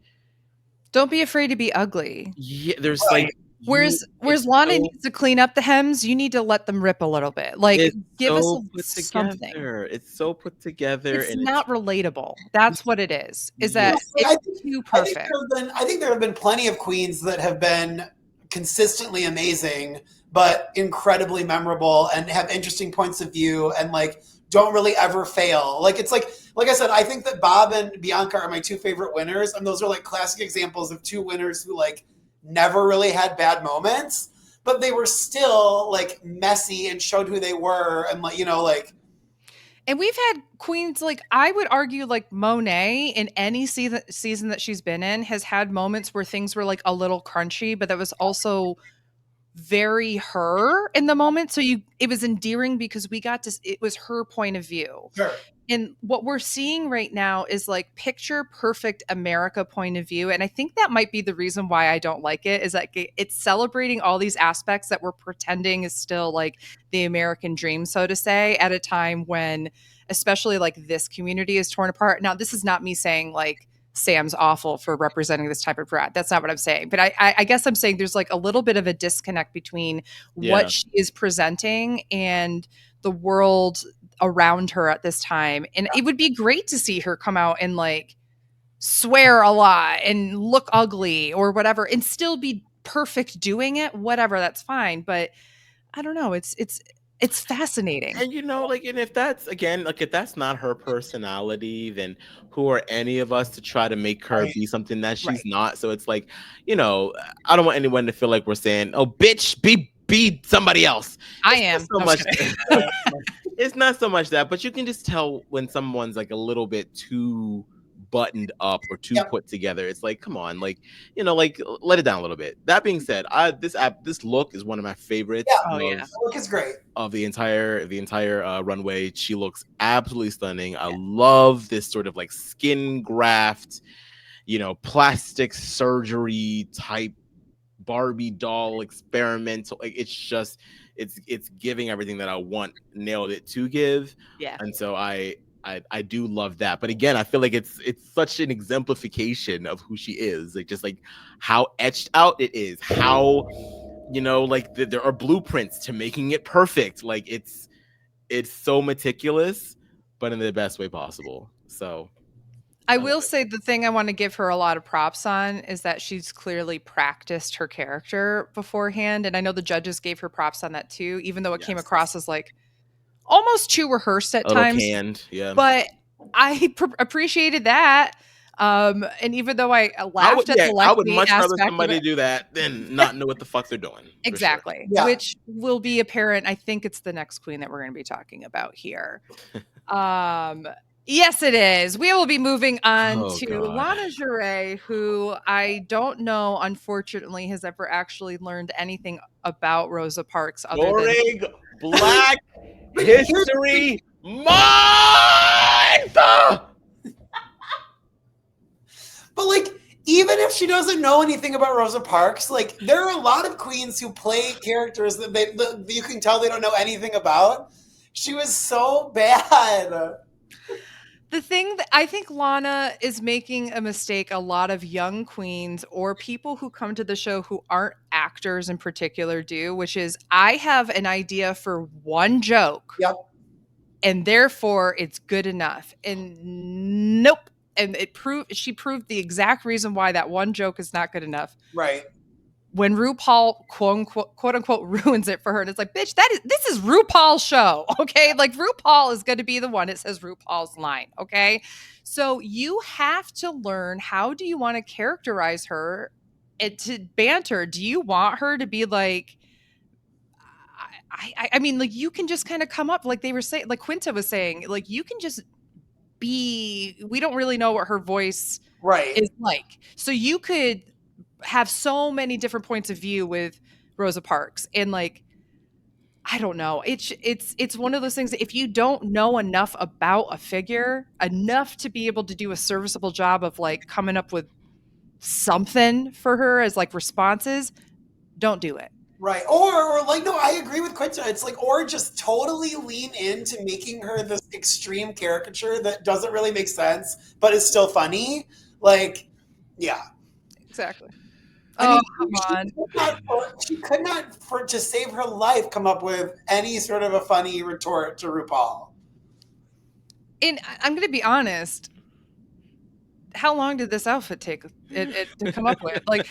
don't be afraid to be ugly. Yeah, there's Right. like where's Lana needs to clean up the hems, you need to let them rip a little bit. Like give us something. It's so put together. It's and not relatable. That's what it is. Is that it's too perfect. I think there have been plenty of queens that have been consistently amazing, but incredibly memorable and have interesting points of view and like don't really ever fail. Like it's like I said, I think that Bob and Bianca are my two favorite winners, and those are like classic examples of two winners who like never really had bad moments, but they were still like messy and showed who they were, and like, you know, like. And we've had queens, like I would argue like Monet in any season that she's been in has had moments where things were like a little crunchy, but that was also very her in the moment. So it was endearing because it was her point of view. Sure. And what we're seeing right now is like picture perfect America point of view. And I think that might be the reason why I don't like it, is that it's celebrating all these aspects that we're pretending is still like the American dream, so to say, at a time when especially like this community is torn apart. Now, this is not me saying like Sam's awful for representing this type of brat. That's not what I'm saying. But I guess I'm saying there's like a little bit of a disconnect between what she is presenting and the world around her at this time. And it would be great to see her come out and like swear a lot and look ugly or whatever and still be perfect doing it, whatever, that's fine. But I don't know. It's fascinating. And you know, like, and if that's again, like, if that's not her personality, then who are any of us to try to make her be something that she's not? So it's like, you know, I don't want anyone to feel like we're saying, "Oh, bitch, be somebody else." I am so much. It's not so much that, but you can just tell when someone's like a little bit too buttoned up or too put together. It's like, come on, like, you know, like let it down a little bit. That being said, this look is one of my favorites. The look is great. Of the entire runway. She looks absolutely stunning. I love this sort of like skin graft, you know, plastic surgery type Barbie doll experimental. Like it's giving everything that I want, nailed it to give. Yeah. And so I do love that. But again, I feel like it's such an exemplification of who she is. Like just like how etched out it is, how, you know, like there are blueprints to making it perfect. Like it's so meticulous, but in the best way possible. So I will say the thing I want to give her a lot of props on is that she's clearly practiced her character beforehand. And I know the judges gave her props on that too, even though it came across as like almost too rehearsed at times. Canned, yeah. But I appreciated that. And even though I laughed at the Lexi I would much rather aspect somebody do that than not know what the fuck they're doing. Exactly. Sure. Which will be apparent. I think it's the next queen that we're going to be talking about here. Yes, it is. We will be moving on to Lana Jure, who I don't know, unfortunately, has ever actually learned anything about Rosa Parks other than Black History Month. But like, even if she doesn't know anything about Rosa Parks, like there are a lot of queens who play characters that you can tell they don't know anything about. She was so bad. The thing that I think Lana is making a mistake a lot of young queens or people who come to the show who aren't actors in particular do, which is I have an idea for one joke. Yep. And therefore it's good enough. And nope. And she proved the exact reason why that one joke is not good enough. Right. when RuPaul quote unquote ruins it for her, and it's like, bitch, this is RuPaul's show, okay? Like RuPaul is going to be the one. It says RuPaul's line, okay? So you have to learn, how do you want to characterize her to banter? Do you want her to be like, I mean, like, you can just kind of come up, like they were saying, like Quinta was saying, like, you can just be, we don't really know what her voice is like. So you could have so many different points of view with Rosa Parks. And like, I don't know. It's one of those things that if you don't know enough about a figure, enough to be able to do a serviceable job of like coming up with something for her as like responses, don't do it. Right. Or like, no, I agree with Quinta. It's like, or just totally lean into making her this extreme caricature that doesn't really make sense, but is still funny. Like, yeah. Exactly. I mean, come on. She could not, to save her life, come up with any sort of a funny retort to RuPaul. And I'm going to be honest, how long did this outfit take it to come up with? Like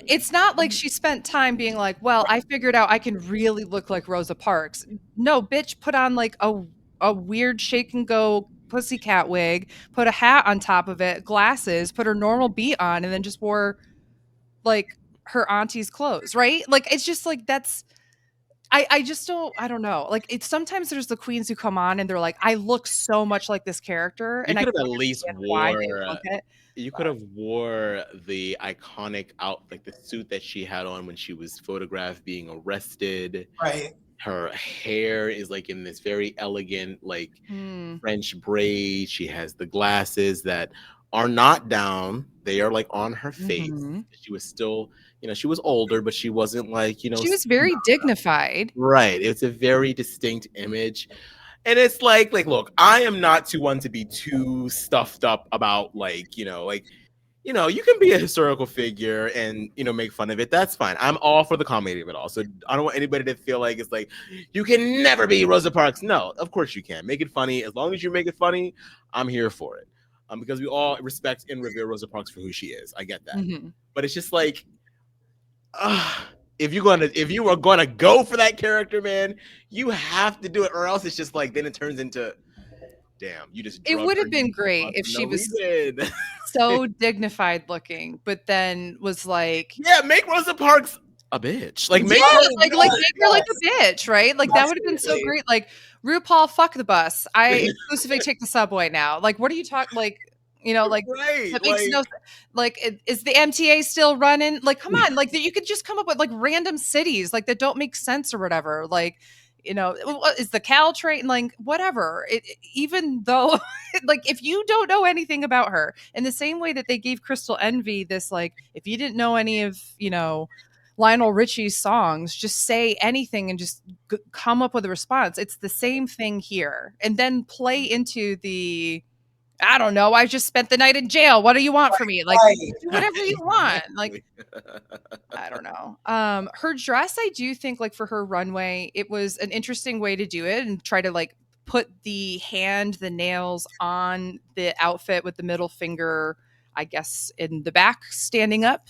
it's not like she spent time being like, well, I figured out I can really look like Rosa Parks. No, bitch, put on like a weird shake and go pussycat wig, put a hat on top of it, glasses, put her normal beat on, and then just wore like her auntie's clothes, right? Like, it's just like, that's, I just don't, I don't know. Like, it's sometimes there's the queens who come on and they're like, I look so much like this character, and You I could have can at least understand why they look it. You could have wore the iconic like the suit that she had on when she was photographed being arrested. Right. Her hair is like in this very elegant, like French braid. She has the glasses that are not down. They are like on her face. She was still, she was older, but she wasn't like, she was very dignified. Right. It's a very distinct image. And it's like, look, I am not too one to be too stuffed up about you can be a historical figure and, make fun of it. That's fine. I'm all for the comedy of it all. So I don't want anybody to feel like it's like, you can never be Rosa Parks. No, of course you can. Make it funny. As long as you make it funny, I'm here for it. Because we all respect and revere Rosa Parks for who she is. I get that. But it's just like, if you are gonna go for that character, man, you have to do it, or else it's just like, then it turns into, damn, you just. It would have been great if she was so dignified looking, but then was like, yeah, make Rosa Parks a bitch. Like, make her like a bitch, right? Like, that would have been so great. Like, RuPaul, fuck the bus. I exclusively take the subway now. Like, what are you talking? Like, like, right, that makes no, like, is the MTA still running? Like, come on, like, you could just come up with like random cities like that don't make sense or whatever. Like, is the Caltrain, like, whatever. Even though, like, if you don't know anything about her, in the same way that they gave Crystal Envy this, like, if you didn't know any of, Lionel Richie's songs, just say anything and just come up with a response. It's the same thing here. And then play into the, I don't know, I just spent the night in jail. What do you want from me? Like, do whatever you want. Like, I don't know. Her dress, I do think, like, for her runway, it was an interesting way to do it and try to like put the nails on the outfit with the middle finger, I guess, in the back, standing up.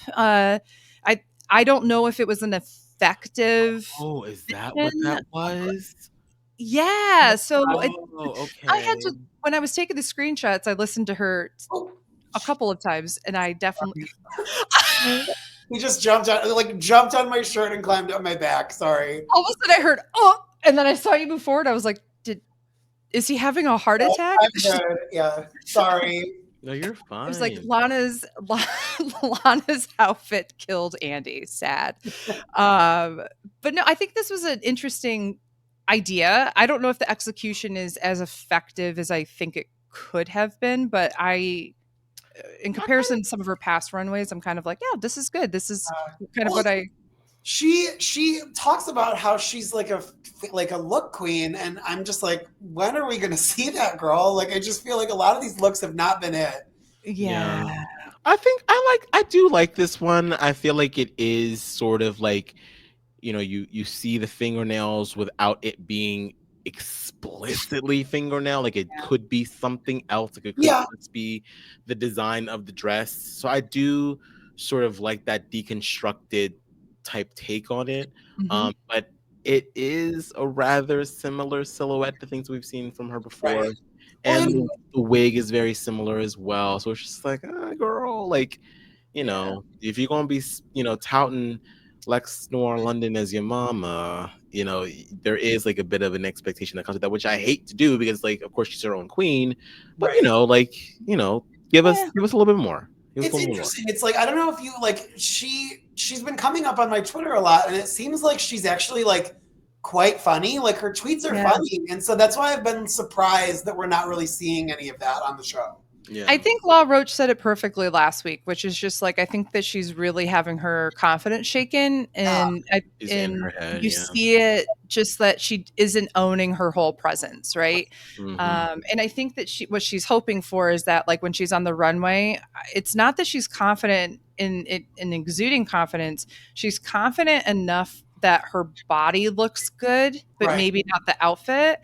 I don't know if it was an effective. Oh, is that what that was? Yeah. So okay. I had to, when I was taking the screenshots, I listened to her a couple of times, and I definitely. He just jumped on my shirt and climbed up my back. Sorry. All of a sudden I heard, oh, and then I saw you before, and I was like, is he having a heart attack? I'm good. Yeah. Sorry. No, you're fine. It was like Lana's outfit killed Andy. Sad. But no, I think this was an interesting idea. I don't know if the execution is as effective as I think it could have been, but in comparison to some of her past runways, I'm kind of like, yeah, this is good. This is kind of what I. She talks about how she's like a look queen, and I'm just like, when are we going to see that, girl? Like, I just feel like a lot of these looks have not been it. Yeah. I do like this one. I feel like it is sort of like, you see the fingernails without it being explicitly fingernail. Like, it could be something else. Like, it could just be the design of the dress. So I do sort of like that deconstructed type take on it. Mhm. But it is a rather similar silhouette to things we've seen from her before. Right. Well, And the wig is very similar as well. So it's just like, girl, like, if you're gonna be, touting Lex Noir London as your mama, there is like a bit of an expectation that comes with that, which I hate to do because, like, of course she's her own queen, but right. give us a little bit more. Give us a It's little more. interesting. It's like, I don't know if you like, she's been coming up on my Twitter a lot, and it seems like she's actually like quite funny. Like her tweets are funny, and so that's why I've been surprised that we're not really seeing any of that on the show. Yeah. I think Law Roach said it perfectly last week, which is just like, I think that she's really having her confidence shaken, and She's in her head, you see it just that she isn't owning her whole presence, right? Mhm. And I think that what she's hoping for is that, like, when she's on the runway, it's not that she's confident in exuding confidence. She's confident enough that her body looks good, but Right. maybe not the outfit.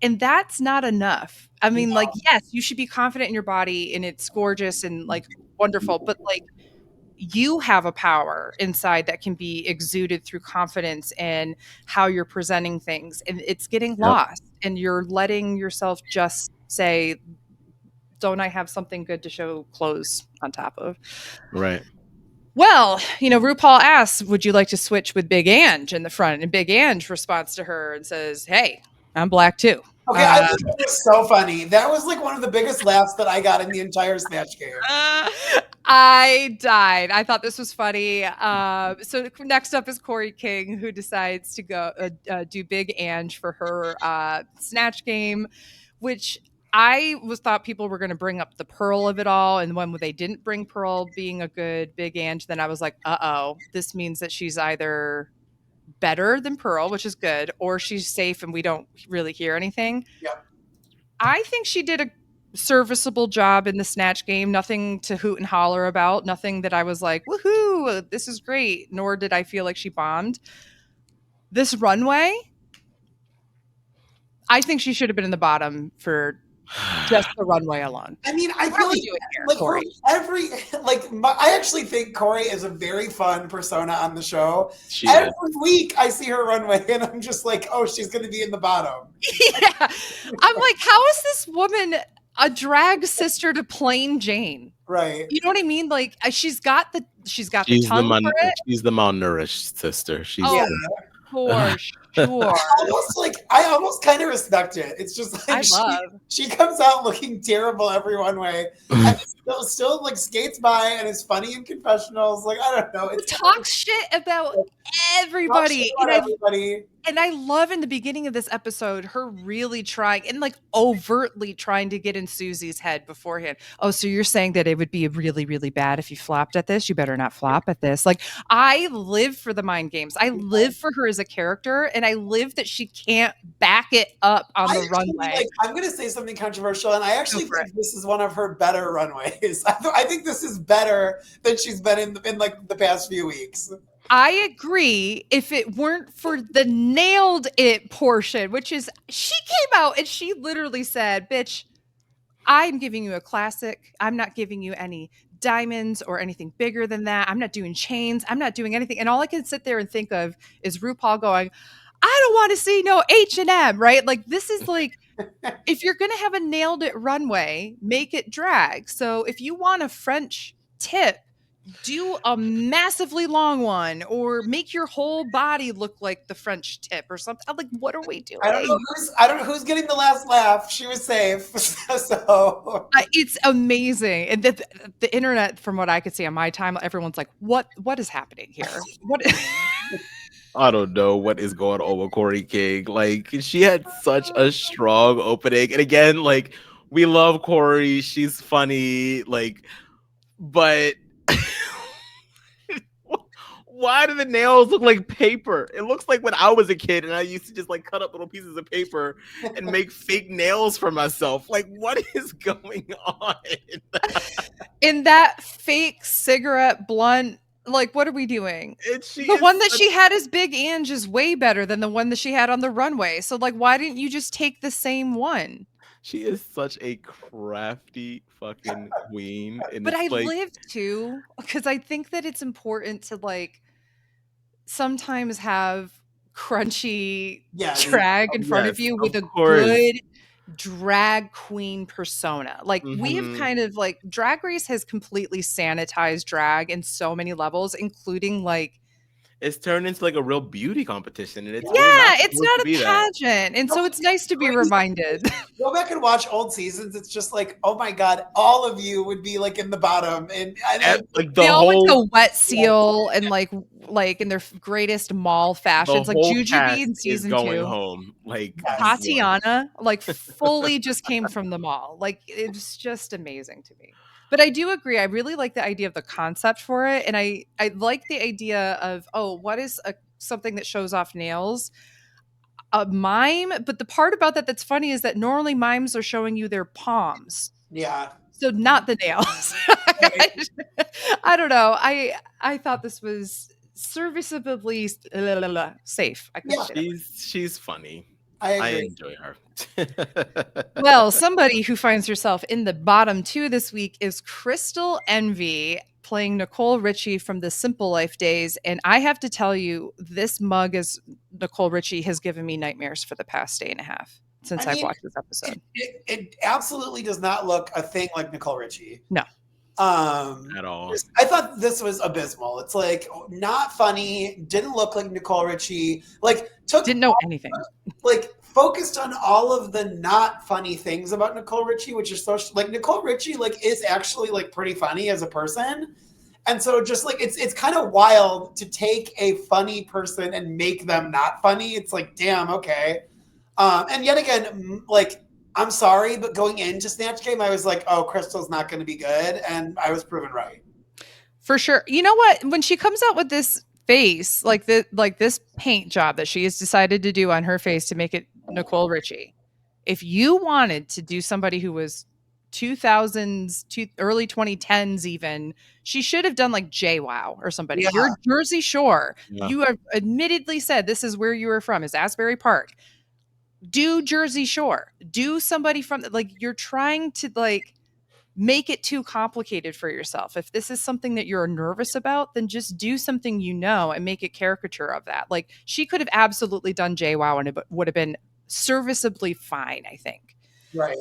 And that's not enough. I mean, like, yes, you should be confident in your body and it's gorgeous and like wonderful, but like, you have a power inside that can be exuded through confidence and how you're presenting things. And it's getting lost, and you're letting yourself just say, don't I have something good to show clothes on top of? Right. Well, RuPaul asks, would you like to switch with Big Ange in the front? And Big Ange responds to her and says, hey, I'm black too. Okay, I think that was so funny. That was like one of the biggest laughs that I got in the entire Snatch game. I died. I thought this was funny. So next up is Corey King, who decides to go do Big Ange for her Snatch game, which I thought people were going to bring up the Pearl of it all. And when they didn't bring Pearl being a good Big Ange, then I was like, uh-oh, this means that she's either better than Pearl, which is good, or she's safe and we don't really hear anything. Yep. I think she did a serviceable job in the Snatch game. Nothing to hoot and holler about. Nothing that I was like, woohoo, this is great. Nor did I feel like she bombed. This runway, I think she should have been in the bottom for just the runway alone. I mean, I What feel are we like, doing here, Corey? I actually think Corey is a very fun persona on the show. She Every is. week I see her runway and I'm just like, oh, she's going to be in the bottom. Yeah. I'm like, how is this woman a drag sister to plain Jane? Right. You know what I mean? Like, she's got the tongue for it. She's the malnourished sister. She's For sure. I almost kind of respect it. It's just like she comes out looking terrible every one way, and still like skates by and is funny in confessionals. Like, I don't know. It talks shit about everybody. And I love in the beginning of this episode her really trying and like overtly trying to get in Sussie's head beforehand. Oh, so you're saying that it would be really, really bad if you flopped at this? You better not flop at this. Like, I live for the mind games. I live for her as a character, and I live that she can't back it up on the runway. I'm going to say something controversial, and I actually think this is one of her better runways. I think this is better than she's been in like the past few weeks. I agree if it weren't for the nailed it portion, which is she came out and she literally said, bitch, I'm giving you a classic. I'm not giving you any diamonds or anything bigger than that. I'm not doing chains. I'm not doing anything. And all I can sit there and think of is RuPaul going, I don't want to see no H&M, right? Like, this is like, if you're going to have a nailed it runway, make it drag. So if you want a French tip, do a massively long one, or make your whole body look like the French tip or something. I'm like, what are we doing? I don't know who's getting the last laugh. She was safe. So it's amazing. And the internet, from what I could see on my time, everyone's like, what is happening here? I don't know what is going on with Corey King. Like, she had such a strong opening. And again, like, we love Corey. She's funny. Like, but why do the nails look like paper? It looks like when I was a kid and I used to just like cut up little pieces of paper and make fake nails for myself. Like, what is going on? In that fake cigarette blunt, like, what are we doing? The one that she had as Big Ange is way better than the one that she had on the runway. So, like, why didn't you just take the same one? She is such a crafty fucking queen. And but I live to, because I think that it's important to, like, sometimes have crunchy Yeah, drag in front of yes, you with of a course. good drag queen persona. Like we have Mhm. kind of like Drag Race has completely sanitized drag in so many levels, including like It's turned into like a real beauty competition, and it's Yeah. really not it's supposed not to a be that. pageant. And No, so it's nice to be crazy. reminded. Go back and watch old seasons. It's just like, oh my god, all of you would be like in the bottom, and Like They the all went whole to Wet Seal and like in their greatest mall the fashions, like whole Jujubee cast in is season going 2. home. Like Yes. week 1. Tatiana, like fully just came from the mall. Like it's just amazing to me. But I do agree. I really like the idea of the concept for it, and I like the idea of what is something that shows off nails. A mime, but the part about that that's funny is that normally mimes are showing you their palms. Yeah. So not the nails. I don't know. I thought this was serviceably safe. I could Yeah. say that. She's funny. I I agree. enjoy her. Well, somebody who finds herself in the bottom 2 this week is Crystal Envy, playing Nicole Richie from the Simple Life days. And I have to tell you, this mug as Nicole Richie has given me nightmares for the past day and a half since I've watched this episode. It absolutely does not look a thing like Nicole Richie. No. At all. I thought this was abysmal. It's like not funny, didn't look like Nicole Richie, like didn't know anything. Like focused on all of the not funny things about Nicole Richie, which is so like Nicole Richie like is actually like pretty funny as a person. And so just like it's kind of wild to take a funny person and make them not funny. It's like, damn, okay. And yet again, like, I'm sorry, but going into Snatch Game, I was like, oh, Crystal's not going to be good. And I was proven right. For sure. You know what? When she comes out with this face, like this paint job that she has decided to do on her face to make it Nicole Richie, if you wanted to do somebody who was 2000s to early 2010s even, she should have done like JWoww or somebody. Yeah. You're Jersey Shore. Yeah. You have admittedly said this is where you were from, is Asbury Park. Do Jersey Shore. Do somebody from like you're trying to like make it too complicated for yourself. If this is something that you're nervous about, then just do something you know and make a caricature of that. Like she could have absolutely done JWoww and it would have been serviceably fine, I think. Right.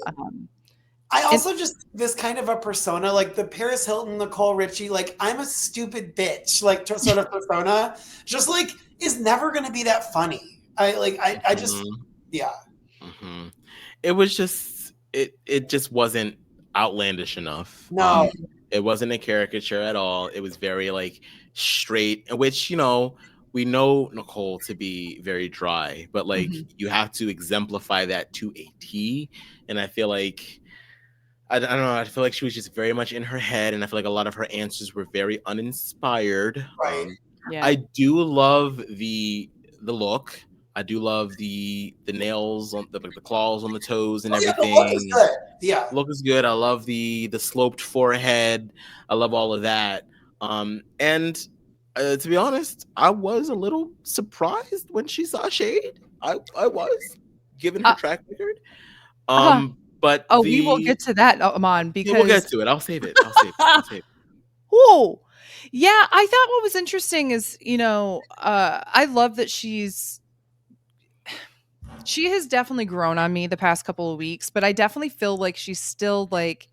I also just this kind of a persona, like the Paris Hilton, Nicole Richie, like I'm a stupid bitch, like sort of persona, just like is never going to be that funny. I just, yeah. Mm-hmm. It was just it just wasn't outlandish enough. No. It wasn't a caricature at all. It was very like straight, which we know Nicole to be very dry, but like you have to exemplify that to a T. And I feel like I don't know. I feel like she was just very much in her head, and I feel like a lot of her answers were very uninspired. Right. I do love the look. I do love the nails on the claws on the toes and everything. Yeah, the look is good. Yeah, look is good. I love the sloped forehead. I love all of that. And to be honest, I was a little surprised when she saw shade. I was, given her track record. But we will get to that, Aman, because we'll get to it. I'll save it. Oh, yeah. I thought what was interesting is, I love that she has definitely grown on me the past couple of weeks, but I definitely feel like she's still like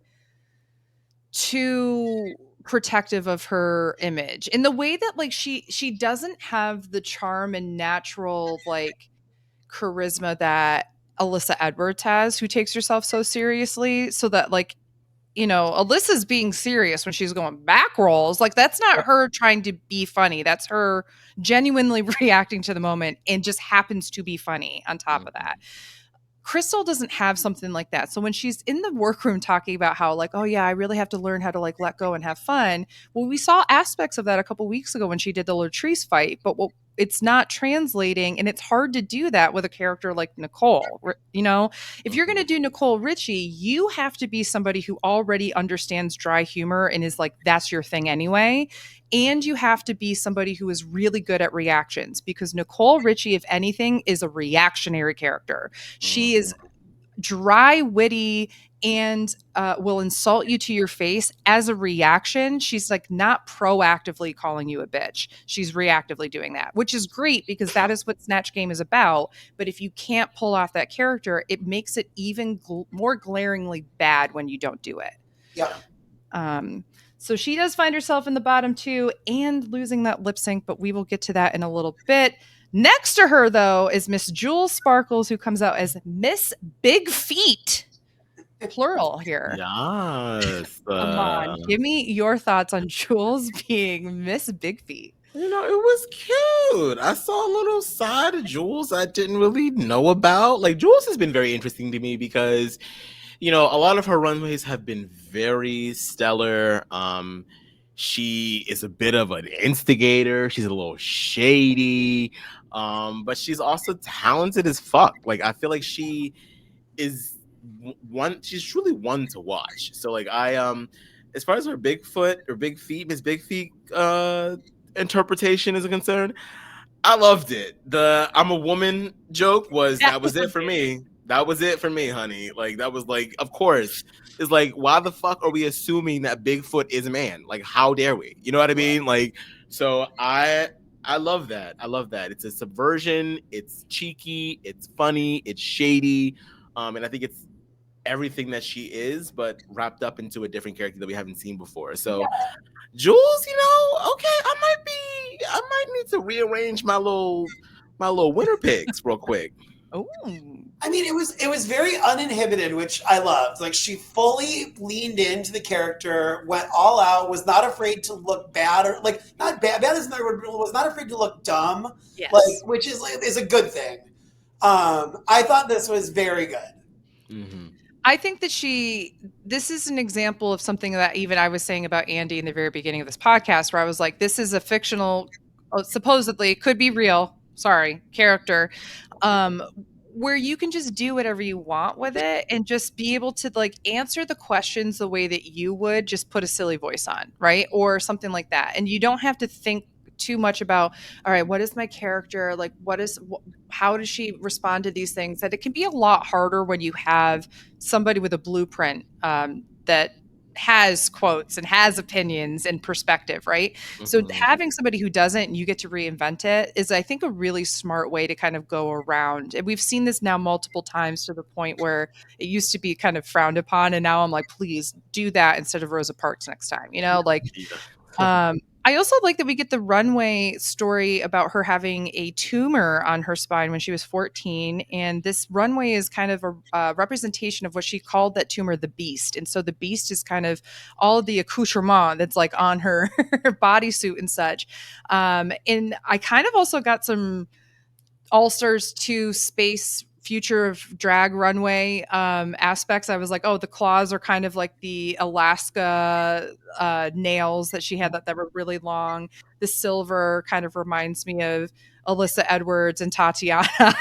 too protective of her image in the way that like she doesn't have the charm and natural like charisma that Alyssa Edwards has, who takes herself so seriously, so that like Alyssa's being serious when she's going back rolls. Like that's not her trying to be funny. That's her genuinely reacting to the moment and just happens to be funny on top of that. Crystal doesn't have something like that. So when she's in the workroom talking about how like, oh yeah, I really have to learn how to like let go and have fun. Well, we saw aspects of that a couple weeks ago when she did the Latrice fight, but it's not translating, and it's hard to do that with a character like Nicole. If you're going to do Nicole Richie, you have to be somebody who already understands dry humor and is like, that's your thing anyway. And you have to be somebody who is really good at reactions, because Nicole Richie, if anything, is a reactionary character. She is dry, witty, and will insult you to your face as a reaction. She's like not proactively calling you a bitch. She's reactively doing that, which is great because that is what Snatch Game is about. But if you can't pull off that character, it makes it even more glaringly bad when you don't do it. Yeah. So she does find herself in the bottom two and losing that lip sync, but we will get to that in a little bit. Next to her, though, is Miss Jewel Sparkles, who comes out as Miss Big Feet. Plural here. Yes. Come on, give me your thoughts on Jules being Miss Big Feet. You know, it was cute. I saw a little side of Jules I didn't really know about. Like, Jules has been very interesting to me because, you know, a lot of her runways have been very stellar. She is a bit of an instigator. She's a little shady, but she's also talented as fuck. Like, I feel like she is she's truly one to watch. So like as far as her Bigfoot or Big Feet, Miss Big Feet interpretation is concerned, I loved it. The I'm a woman joke that was it for me. That was it for me, honey. Like that was like, of course. It's like, why the fuck are we assuming that Bigfoot is a man? Like, how dare we? You know what I mean? Like, so I love that. I love that. It's a subversion. It's cheeky. It's funny. It's shady. And I think it's everything that she is, but wrapped up into a different character that we haven't seen before. So, Jules, you know, okay, I might need to rearrange my little winter picks real quick. Oh, I mean, it was very uninhibited, which I loved. Like she fully leaned into the character, went all out, was not afraid to look bad or like not bad. Bad is not was not afraid to look dumb. Yes. Like, which is a good thing. I thought this was very good. Mm-hmm. I think that this is an example of something that even I was saying about Andy in the very beginning of this podcast, where I was like, this is a fictional, supposedly could be real, character, where you can just do whatever you want with it and just be able to like answer the questions the way that you would, just put a silly voice on, right? Or something like that. And you don't have to think too much about, all right, what is my character? Like, how does she respond to these things? That it can be a lot harder when you have somebody with a blueprint that has quotes and has opinions and perspective, right? Mm-hmm. So having somebody who doesn't and you get to reinvent it is, I think, a really smart way to kind of go around. And we've seen this now multiple times to the point where it used to be kind of frowned upon. And now I'm like, please do that instead of Rosa Parks next time, you know, like, I also like that we get the runway story about her having a tumor on her spine when she was 14. And this runway is kind of a representation of what she called that tumor, the beast. And so the beast is kind of all of the accoutrement that's like on her bodysuit and such. And I kind of also got some All-Stars 2 space future of drag runway aspects. I was like, oh, the claws are kind of like the Alaska nails that she had that were really long. The silver kind of reminds me of Alyssa Edwards and Tatiana.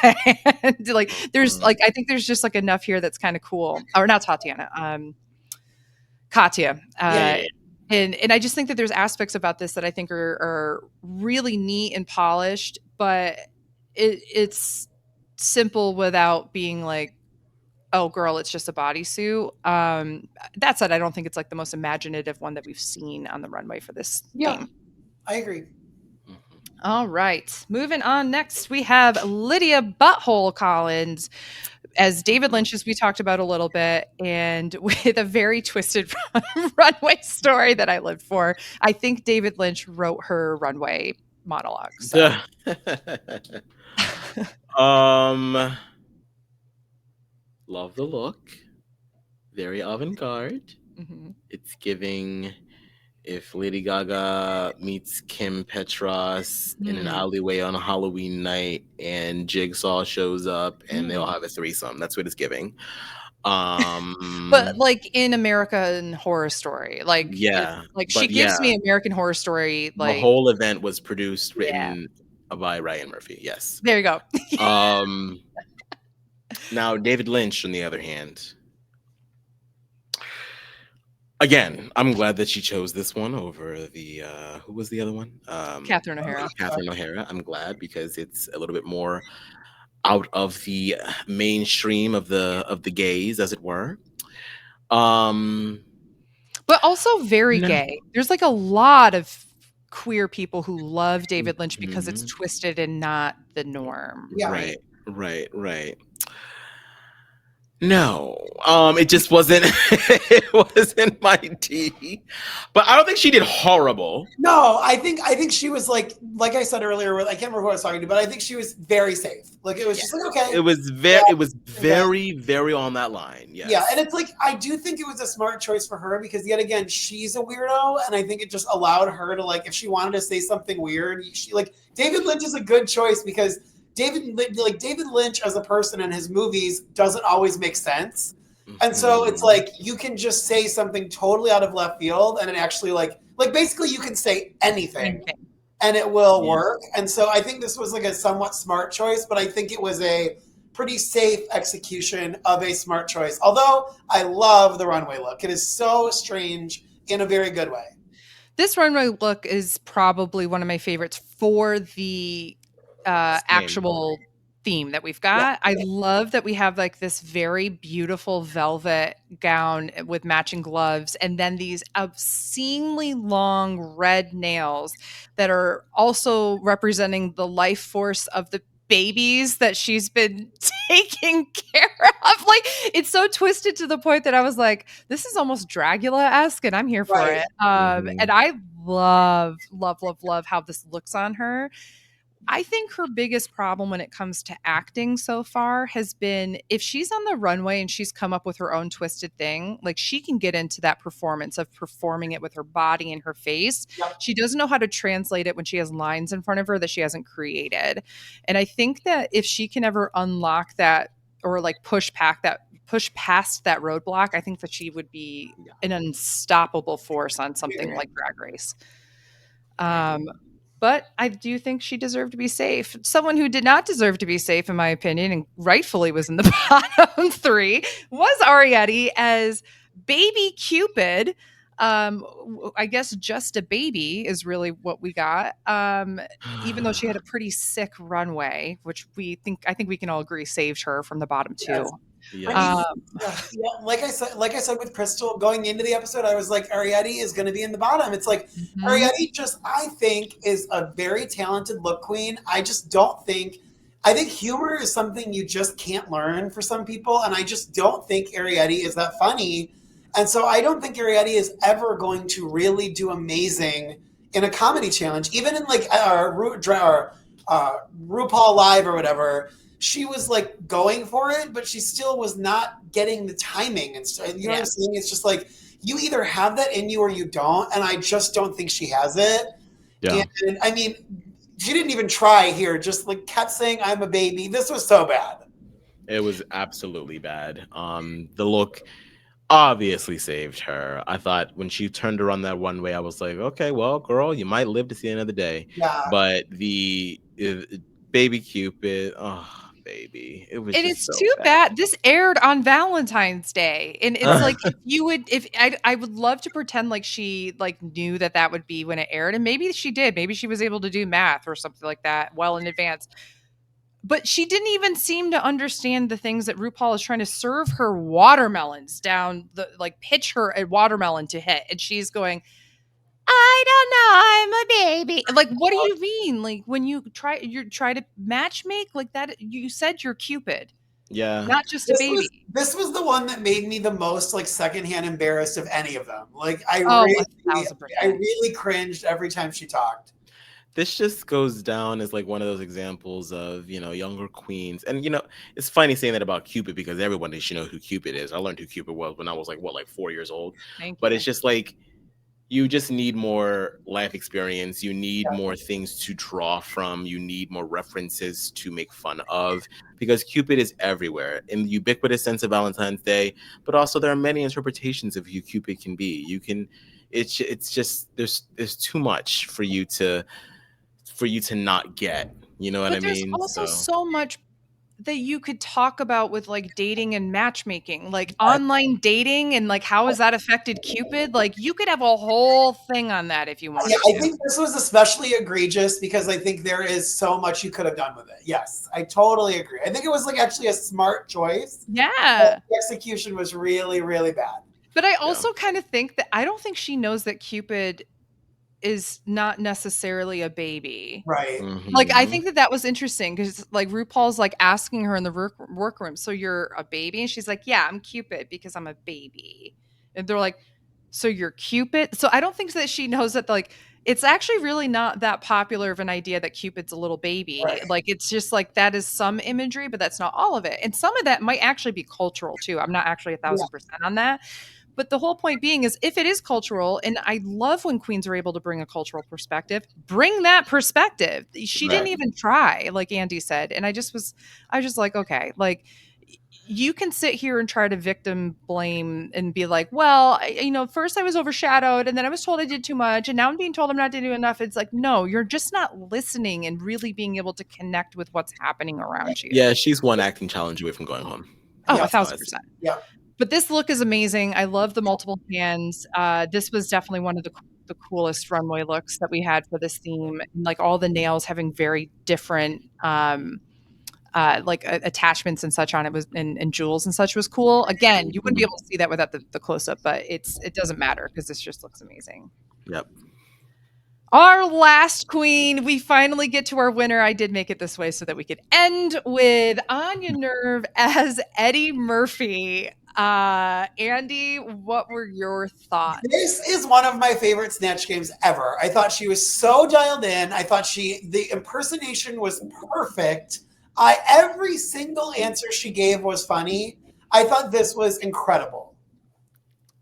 And like there's like, I think there's just like enough here that's kind of cool. Or not Tatiana, Katya. And I just think that there's aspects about this that I think are really neat and polished, but it's simple without being like, oh girl, it's just a bodysuit. That said, I don't think it's like the most imaginative one that we've seen on the runway for this game. I agree. All right, moving on. Next we have Lydia Butthole Collins as David Lynch, as we talked about a little bit, and with a very twisted runway story that I lived for. I think David Lynch wrote her runway monologue. So. Love the look. Very avant-garde. Mm-hmm. It's giving if Lady Gaga meets Kim Petras in an alleyway on a Halloween night and Jigsaw shows up and they'll have a threesome. That's what it's giving. But like in American Horror Story, like, yeah, like she gives me American Horror Story. Like the whole event was produced, written by Ryan Murphy. Yes. There you go. Now, David Lynch, on the other hand, again, I'm glad that she chose this one over the who was the other one? Catherine O'Hara. Catherine O'Hara. I'm glad because it's a little bit more out of the mainstream of the gays, as it were. But also very No. gay. There's like a lot of queer people who love David Lynch because it's twisted and not the norm. Yeah. Right. No, it just wasn't. It wasn't my tea. But I don't think she did horrible. No, I think she was like I said earlier. I can't remember who I was talking to, but I think she was very safe. Like it was just like okay. It was very on that line. Yes. Yeah, and it's like I do think it was a smart choice for her because yet again she's a weirdo, and I think it just allowed her to like if she wanted to say something weird, she like David Lynch is a good choice because David Lynch as a person in his movies doesn't always make sense. And so it's like you can just say something totally out of left field and it actually like basically you can say anything and it will work. And so I think this was like a somewhat smart choice, but I think it was a pretty safe execution of a smart choice. Although I love the runway look. It is so strange in a very good way. This runway look is probably one of my favorites for the actual theme that we've got. I love that we have like this very beautiful velvet gown with matching gloves and then these obscenely long red nails that are also representing the life force of the babies that she's been taking care of. Like it's so twisted to the point that I was like, this is almost Dracula-esque and I'm here for it. And I love how this looks on her. I think her biggest problem when it comes to acting so far has been if she's on the runway and she's come up with her own twisted thing, like she can get into that performance of performing it with her body and her face. Yep. She doesn't know how to translate it when she has lines in front of her that she hasn't created. And I think that if she can ever unlock that or like push past that roadblock, I think that she would be an unstoppable force on something like Drag Race. But I do think she deserved to be safe. Someone who did not deserve to be safe, in my opinion, and rightfully was in the bottom three, was Ariete as Baby Cupid. I guess just a baby is really what we got. Even though she had a pretty sick runway, which I think we can all agree saved her from the bottom two. Yes. Like I said with Crystal going into the episode, I was like, Ariete is going to be in the bottom. It's like Ariete I think is a very talented look queen. I think humor is something you just can't learn for some people. And I just don't think Ariete is that funny. And so I don't think Ariete is ever going to really do amazing in a comedy challenge, even in like RuPaul Live or whatever. She was like going for it, but she still was not getting the timing and stuff. You know what I'm saying? It's just like you either have that in you or you don't, and I just don't think she has it. Yeah. And I mean, she didn't even try here. Just like kept saying, "I'm a baby." This was so bad. It was absolutely bad. The look obviously saved her. I thought when she turned around that one way, I was like, okay, well, girl, you might live to see another day. Yeah. But the Baby Cupid, baby, it was. And it's so too bad. This aired on Valentine's Day, and it's like I would love to pretend like she like knew that would be when it aired, and maybe she did. Maybe she was able to do math or something like that well in advance. But she didn't even seem to understand the things that RuPaul is trying to serve her watermelons down pitch her a watermelon to hit, and she's going, I don't know, I'm a baby. Like, what do you mean? Like, when you try to match make like that, you said you're Cupid. Yeah. Not just a baby. This was the one that made me the most like secondhand embarrassed of any of them. Like I really cringed every time she talked. This just goes down as like one of those examples of, younger queens. And, it's funny saying that about Cupid because everyone should know who Cupid is. I learned who Cupid was when I was like 4 years old. But it's just like, you just need more life experience. You need more things to draw from. You need more references to make fun of because Cupid is everywhere in the ubiquitous sense of Valentine's Day. But also there are many interpretations of who Cupid can be. It's just, there's too much for you to not get, you know what I mean? There's also so much that you could talk about with like dating and matchmaking, like online dating and like how has that affected Cupid? Like you could have a whole thing on that if you want. Yeah, I think this was especially egregious because I think there is so much you could have done with it. Yes, I totally agree. I think it was like actually a smart choice. Yeah. The execution was really, really bad. But I also kind of think that I don't think she knows that Cupid is not necessarily a baby. Right. Like, I think that was interesting because, like, RuPaul's like asking her in the workroom, so you're a baby? And she's like, yeah, I'm Cupid because I'm a baby. And they're like, so you're Cupid? So I don't think that she knows that, like, it's actually really not that popular of an idea that Cupid's a little baby. Right. Like, it's just like that is some imagery, but that's not all of it. And some of that might actually be cultural too. I'm not actually 1,000% on that. But the whole point being is if it is cultural, and I love when queens are able to bring a cultural perspective, bring that perspective. She didn't even try, like Andy said. And I was just like, okay, like you can sit here and try to victim blame and be like, well, first I was overshadowed and then I was told I did too much. And now I'm being told I'm not doing enough. It's like, no, you're just not listening and really being able to connect with what's happening around you. Yeah, she's one acting challenge away from going home. Oh, 1,000%. Yeah. But this look is amazing. I love the multiple hands. This was definitely one of the coolest runway looks that we had for this theme. And, like, all the nails having very different attachments and such on it was and jewels and such was cool. Again, you wouldn't be able to see that without the close up, but it doesn't matter because this just looks amazing. Yep. Our last queen, we finally get to our winner. I did make it this way so that we could end with Anya Nerve as Eddie Murphy. Andy, what were your thoughts? This is one of my favorite Snatch Games ever. I thought she was so dialed in. I thought the impersonation was perfect. Every single answer she gave was funny. I thought this was incredible.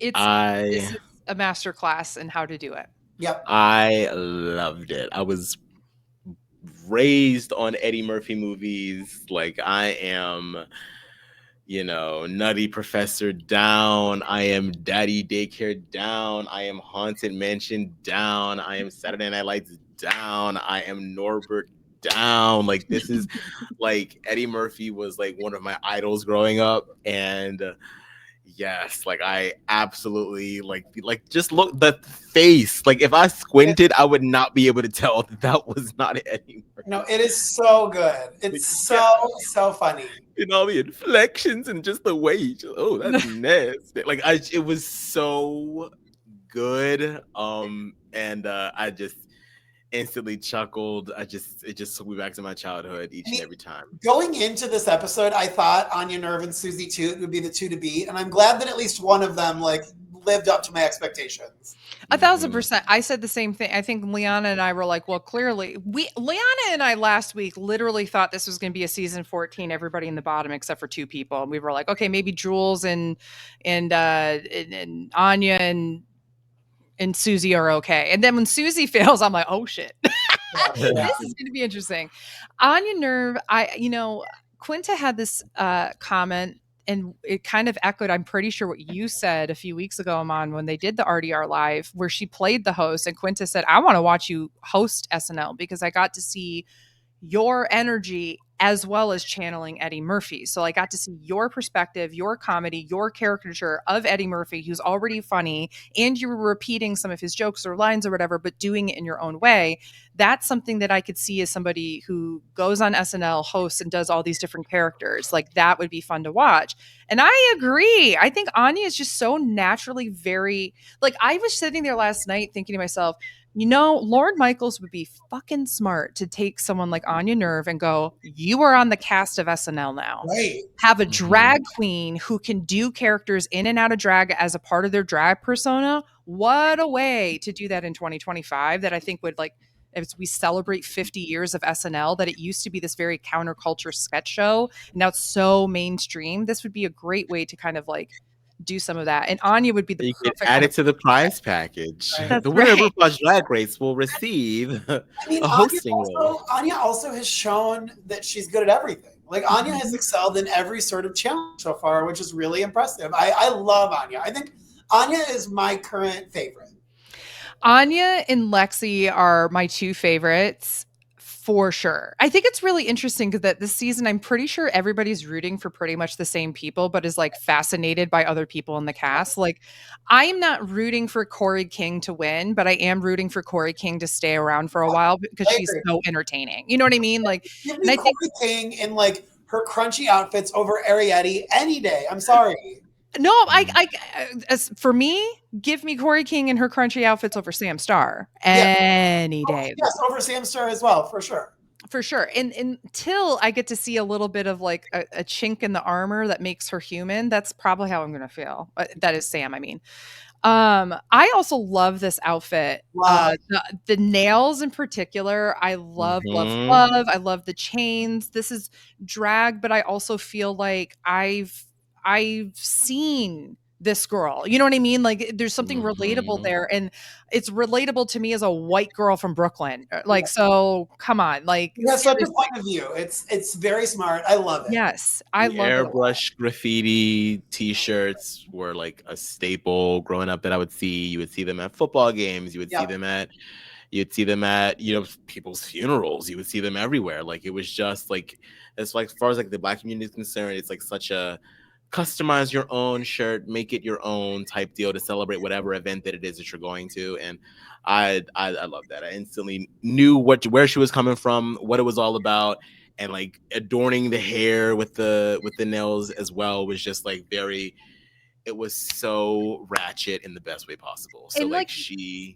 This is a masterclass in how to do it. Yep. I loved it. I was raised on Eddie Murphy movies. Like, I am, Nutty Professor down. I am Daddy Daycare down. I am Haunted Mansion down. I am Saturday Night Lights down. I am Norbert down. Like, this is like Eddie Murphy was like one of my idols growing up. And yes, like I absolutely like just look the face. Like if I squinted, I would not be able to tell that was not Eddie Murphy. No, it is so good. It's so funny. And all the inflections and just the way that's nasty. Like it was so good. And I just instantly chuckled. It just took me back to my childhood each and every time. Going into this episode, I thought Anya Nerve and Suszie too would be the two to beat, and I'm glad that at least one of them like lived up to my expectations. 1,000%. I said the same thing. I think Liana and I were like, well, clearly Liana and I last week literally thought this was going to be a season 14, everybody in the bottom except for two people. And we were like, okay, maybe Jules and Anya and Suszie are okay. And then when Suszie fails, I'm like, oh shit. This is going to be interesting. Anya Nerve, Quinta had this comment, and it kind of echoed, I'm pretty sure, what you said a few weeks ago, Aman, when they did the RDR live, where she played the host, and Quinta said, I want to watch you host SNL because I got to see your energy as well as channeling Eddie Murphy. So I got to see your perspective, your comedy, your caricature of Eddie Murphy, who's already funny, and you were repeating some of his jokes or lines or whatever, but doing it in your own way. That's something that I could see as somebody who goes on SNL, hosts, and does all these different characters. Like, that would be fun to watch. And I agree. I think Anya is just so naturally very, like, I was sitting there last night thinking to myself, Lord Michaels would be fucking smart to take someone like Anya Nerve and go, you are on the cast of SNL now. Right. Have a drag queen who can do characters in and out of drag as a part of their drag persona. What a way to do that in 2025 that I think would, like, as we celebrate 50 years of SNL, that it used to be this very counterculture sketch show. And now it's so mainstream. This would be a great way to kind of like do some of that. And Anya would be the perfect add it to the prize package. The winner of RuPaul's Drag Race will receive a hosting role. Anya also has shown that she's good at everything. Like, Anya has excelled in every sort of challenge so far, which is really impressive. I love Anya. I think Anya is my current favorite. Anya and Lexi are my two favorites. For sure. I think it's really interesting because that this season, I'm pretty sure everybody's rooting for pretty much the same people, but is like fascinated by other people in the cast. Like, I'm not rooting for Corey King to win, but I am rooting for Corey King to stay around for a while because she's so entertaining. You know what I mean? Like, and I think Corey King in like her crunchy outfits over Arietti any day. I'm sorry. No, as for me, give me Corey King and her crunchy outfits over Sam Starr any day. Yes, over Sam Starr as well, for sure. For sure. And until I get to see a little bit of like a chink in the armor that makes her human, that's probably how I'm going to feel. That is Sam, I mean. I also love this outfit. Wow. The nails in particular, I love, love, Mhm. love. I love the chains. This is drag, but I also feel like I've seen this girl. You know what I mean? Like there's something relatable there, and it's relatable to me as a white girl from Brooklyn. Like, so come on, like You have such a seriously. point of view. It's very smart. I love it. Yes, I The love it a lot. airbrush graffiti T-shirts were like a staple growing up that I would see. You would see them at football games. You would see them at, people's funerals. You would see them everywhere. Like it was just like, as far as like the Black community is concerned, it's like such a customize your own shirt, make it your own type deal to celebrate whatever event that it is that you're going to. And I love that. I instantly knew where she was coming from, what it was all about. And like adorning the hair with the nails as well was just like it was so ratchet in the best way possible. So And like she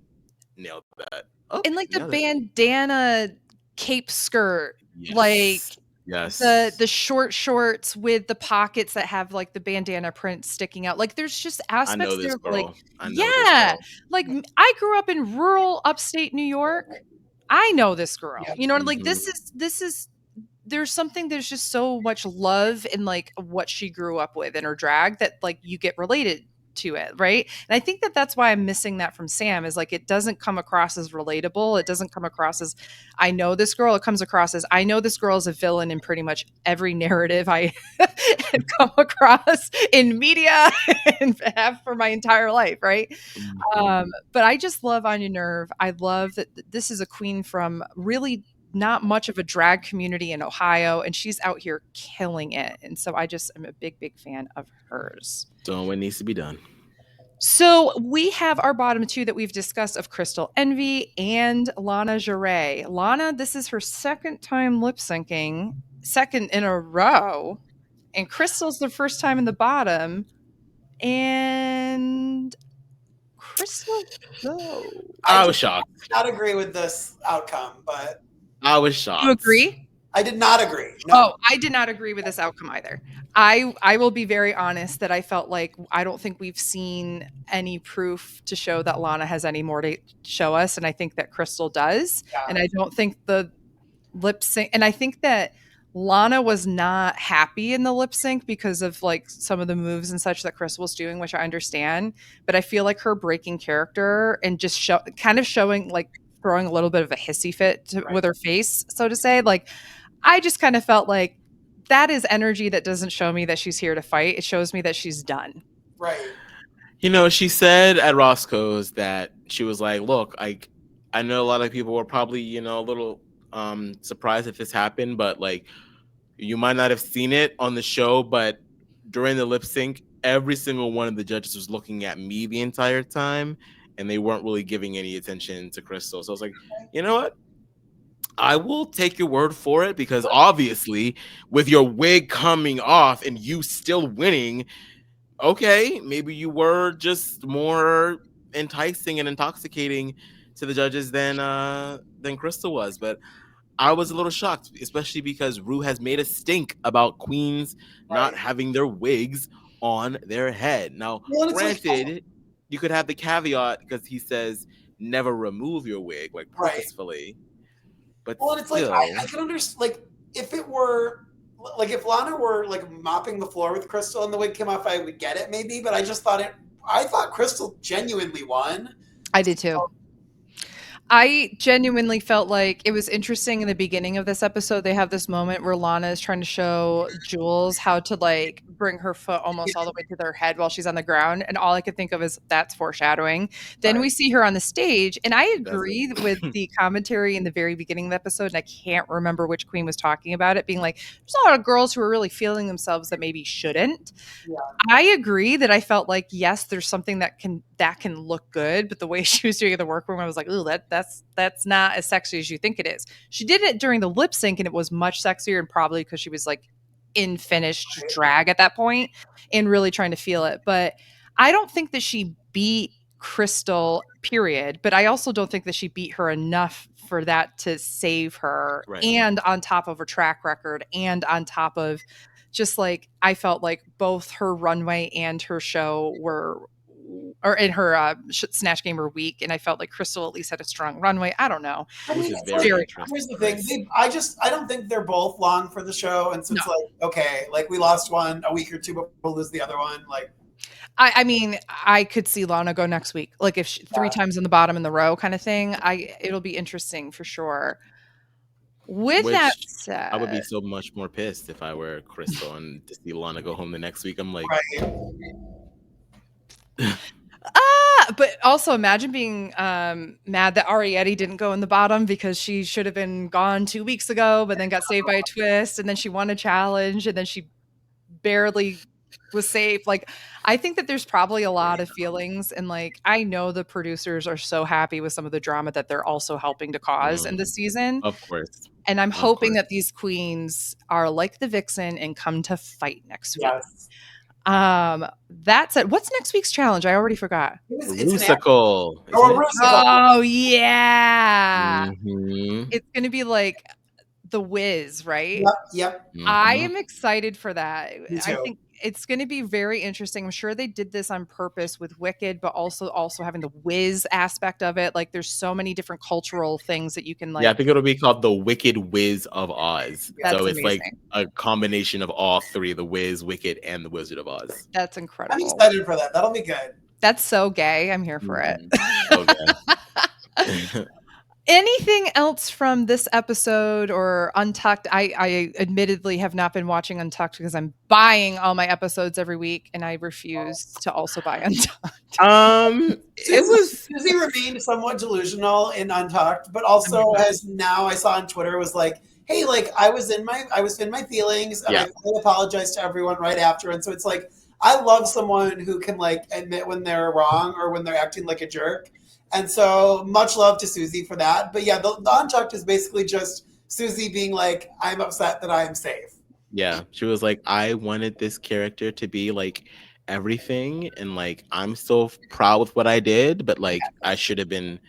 nailed that. Oh, and like the bandana cape skirt, yes. like yes, the short shorts with the pockets that have like the bandana print sticking out. Like there's just aspects I know this there, girl. like I know this girl. like I grew up in rural upstate New York. I know this girl. You know, like this is there's something, there's just so much love in like what she grew up with in her drag that like you get related to it, right? And I think that that's why I'm missing that from Sam, is like it doesn't come across as relatable. It doesn't come across as I know this girl. It comes across as I know this girl is a villain in pretty much every narrative I have come across in media and have for my entire life, right? But I just love Anya Nerve. I love that this is a queen from really not much of a drag community in Ohio, and she's out here killing it. And so I just am a big, big fan of hers. Doing what needs to be done. So we have our bottom two that we've discussed of Crystal Envy and Lana Jarre. Lana, this is her second time lip syncing, second in a row. And Crystal's the first time in the bottom. And Crystal, no. I was shocked. I did not agree with this outcome, but I was shocked. You agree? I did not agree. No. Oh, I did not agree with this outcome either. I will be very honest that I felt like I don't think we've seen any proof to show that Lana has any more to show us, and I think that Crystal does. Yeah. And I don't think the lip sync, and I think that Lana was not happy in the lip sync because of like some of the moves and such that Crystal was doing, which I understand. But I feel like her breaking character and just showing like throwing a little bit of a hissy fit with her face, so to say, like I just kind of felt like that is energy that doesn't show me that she's here to fight. It shows me that she's done. Right. You know, she said at Roscoe's that she was like, look, I know a lot of people were probably, a little surprised if this happened, but like you might not have seen it on the show, but during the lip sync, every single one of the judges was looking at me the entire time, and they weren't really giving any attention to Crystal. So I was like, you know what? I will take your word for it, because obviously with your wig coming off and you still winning, okay, maybe you were just more enticing and intoxicating to the judges than Crystal was. But I was a little shocked, especially because Ru has made a stink about queens not having their wigs on their head. Now, granted, you could have the caveat because he says never remove your wig, like purposefully. But it's still, like I can understand, like if it were like if Lana were like mopping the floor with Crystal and the wig came off, I would get it maybe. But I thought Crystal genuinely won. I did too. I genuinely felt like it was interesting in the beginning of this episode. They have this moment where Lana is trying to show Jules how to like bring her foot almost all the way to their head while she's on the ground. And all I could think of is that's foreshadowing. Then we see her on the stage. And I agree with the commentary in the very beginning of the episode. And I can't remember which queen was talking about it, being like, there's a lot of girls who are really feeling themselves that maybe shouldn't. Yeah. I agree that I felt like, yes, there's something that can look good. But the way she was doing it in the workroom, I was like, ooh, that's not as sexy as you think it is. She did it during the lip sync and it was much sexier, and probably because she was like in finished drag at that point and really trying to feel it. But I don't think that she beat Crystal, period. But I also don't think that she beat her enough for that to save her. Right. And on top of her track record, and on top of just like, I felt like both her runway and her show were, or in her Snatch Game were weak. And I felt like Crystal at least had a strong runway. I don't know. I mean, Which is very interesting. here's the thing. I don't think they're both long for the show. And so it's like, okay, like we lost one a week or two, but we'll lose the other one. Like, I mean, I could see Lana go next week. Like if she, 3 times in the bottom in the row kind of thing. It'll be interesting for sure. With that said, I would be so much more pissed if I were Crystal and to see Lana go home the next week. I'm like, but also imagine being mad that Arietti didn't go in the bottom because she should have been gone 2 weeks ago, but then got saved by a twist, and then she won a challenge, and then she barely was safe. Like, I think that there's probably a lot of feelings, and like I know the producers are so happy with some of the drama that they're also helping to cause in this season. Of course. And I'm hoping that these queens are like the Vixen and come to fight next week. That said, what's next week's challenge? I already forgot. Rusical. Oh yeah. It's gonna be like the Wiz, right? Yep. I am excited for that. I think it's going to be very interesting. I'm sure they did this on purpose with Wicked, but also having the Wiz aspect of it. Like, there's so many different cultural things that you can like. Yeah, I think it'll be called the Wicked Wiz of Oz. That's so it's amazing. like a combination of all three: the Wiz, Wicked, and the Wizard of Oz. That's incredible. I'm excited for that. That'll be good. That's so gay. I'm here for it. Okay. Anything else from this episode or Untucked? I admittedly have not been watching Untucked because I'm buying all my episodes every week, and I refuse to also buy Untucked. Suszie remained somewhat delusional in Untucked, but also has now, I saw on Twitter, was like, hey, like I was in my feelings, and I fully apologized to everyone right after. And so it's like, I love someone who can like admit when they're wrong or when they're acting like a jerk. And so much love to Suszie for that. But yeah, the Untucked is basically just Suszie being like, I'm upset that I am safe. Yeah, she was like, I wanted this character to be like everything, and like I'm so proud with what I did, but like I should have been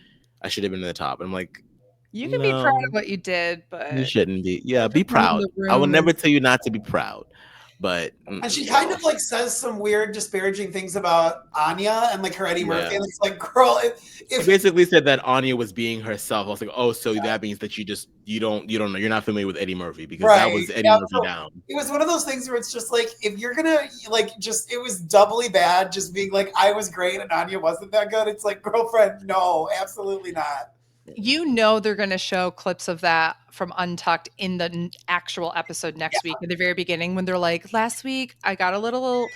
in the top. And I'm like, you can be proud of what you did, but you shouldn't be. Yeah, be proud. I will never tell you not to be proud. But and she kind of like says some weird disparaging things about Anya and like her Eddie Murphy, and it's like, girl, if basically said that Anya was being herself. I was like, oh, so that means that you don't know, you're not familiar with Eddie Murphy, because that was Eddie Murphy down. It was one of those things where it's just like, if you're gonna like just, it was doubly bad just being like, I was great and Anya wasn't that good. It's like, girlfriend, no, absolutely not. You know they're going to show clips of that from Untucked in the actual episode next week, at the very beginning, when they're like, last week I got a little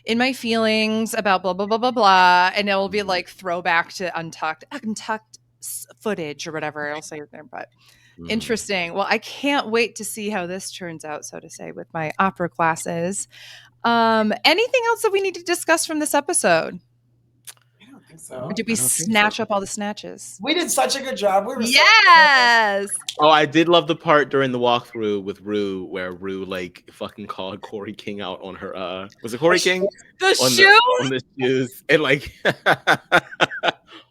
in my feelings about blah, blah, blah, blah, blah. And it will be like throwback to Untucked footage or whatever I'll say there. But interesting. Well, I can't wait to see how this turns out, so to say, with my opera classes. Anything else that we need to discuss from this episode? So. Or did we snatch up all the snatches? We did such a good job. We were Oh, I did love the part during the walkthrough with Ru where Ru like fucking called Corey King out on her was it Corey King? On the shoes, and like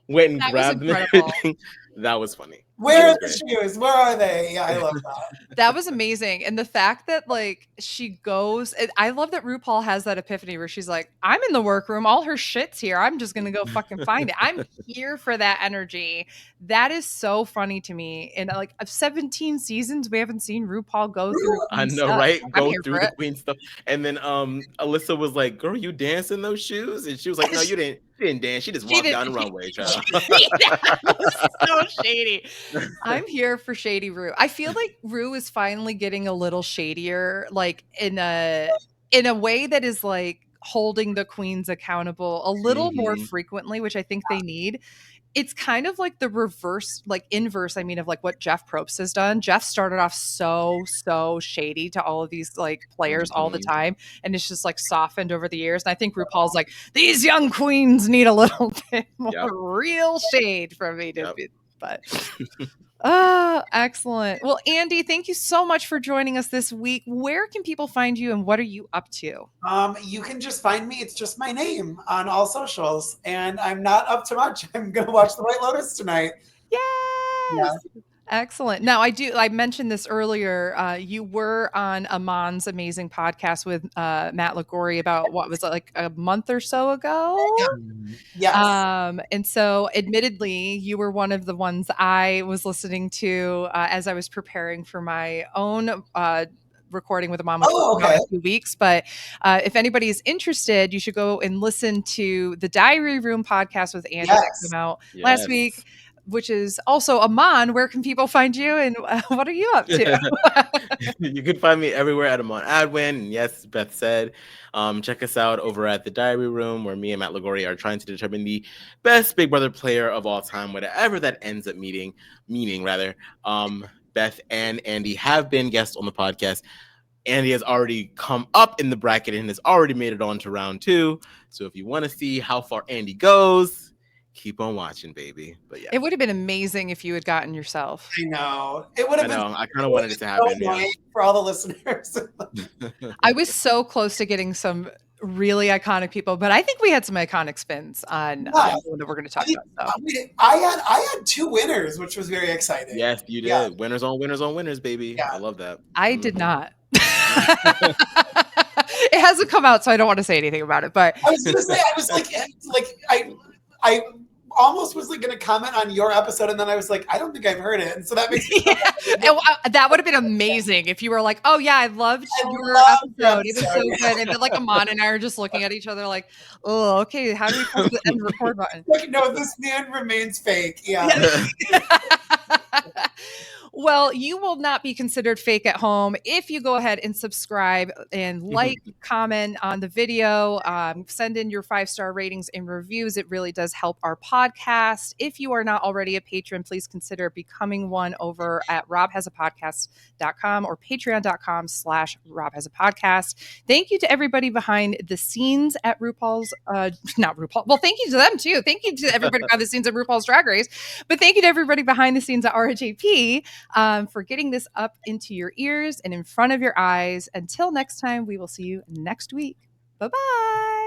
went and grabbed them and everything. That was funny. Where are the shoes? Where are they? Yeah, I love that. That was amazing. And the fact that like she goes, I love that RuPaul has that epiphany where she's like, I'm in the workroom, all her shit's here, I'm just gonna go fucking find it. I'm here for that energy. That is so funny to me. And like, of 17 seasons, we haven't seen RuPaul go through I know, stuff. right? Go through the queen stuff. And then Alyssa was like, girl, you dance in those shoes? And she was like, no, you didn't dance. She just walked down the runway. That was so shady. I'm here for shady Ru. I feel like Ru is finally getting a little shadier, like in a way that is like holding the queens accountable a little more frequently, which I think they need. It's kind of like the reverse, like inverse, I mean, of like what Jeff Probst has done. Jeff started off so shady to all of these like players all the time. And it's just like softened over the years. And I think RuPaul's like, these young queens need a little bit more real shade from me to be, but Oh, excellent. Well, Andy, thank you so much for joining us this week. Where can people find you and what are you up to? You can just find me. It's just my name on all socials, and I'm not up to much. I'm gonna watch The White Lotus tonight. Yes. Yeah. Excellent. Now, I mentioned this earlier. You were on Aman's amazing podcast with Matt Ligori about what was it, like a month or so ago? Yes. And so admittedly, you were one of the ones I was listening to as I was preparing for my own recording with Aman, which will Oh, come out okay. in a few weeks. But if anybody is interested, you should go and listen to the Diary Room podcast with Andy that Yes. came out last Yes. week, which is also Aman. Where can people find you and what are you up to? You can find me everywhere at Aman Adwin. And yes, Beth said, check us out over at the Diary Room, where me and Matt Ligori are trying to determine the best Big Brother player of all time, whatever that ends up meaning rather. Beth and Andy have been guests on the podcast. Andy has already come up in the bracket and has already made it on to round 2. So if you want to see how far Andy goes, keep on watching, baby. But yeah, It would have been amazing if you had gotten yourself. I know. It would have I been. know. I kind of wanted it to happen. So annoying for all the listeners. I was so close to getting some really iconic people, but I think we had some iconic spins on the one that we're going to talk about. So. I had 2 winners, which was very exciting. Yes, you did. Yeah. Winners on winners on winners, baby. Yeah. I love that. I did not. It hasn't come out, so I don't want to say anything about it. But I was going to say, I was I almost was like going to comment on your episode, and then I was like, I don't think I've heard it, and so that makes me that would have been amazing if you were like, "Oh yeah, I loved your episode. It was so good." And then like Aman and I are just looking at each other like, "Oh, okay, how do we press the end record button?" Like, no, this man remains fake. Yeah. Well, you will not be considered fake at home if you go ahead and subscribe and like, comment on the video, send in your 5-star ratings and reviews. It really does help our podcast. If you are not already a patron, please consider becoming one over at RHAPhasapodcast.com or patreon.com/RHAPhasapodcast. Thank you to everybody behind the scenes at RuPaul's, not RuPaul. Well, thank you to them too. Thank you to everybody behind the scenes at RuPaul's Drag Race, but thank you to everybody behind the scenes at RHAP. For getting this up into your ears and in front of your eyes. Until next time, we will see you next week. Bye-bye.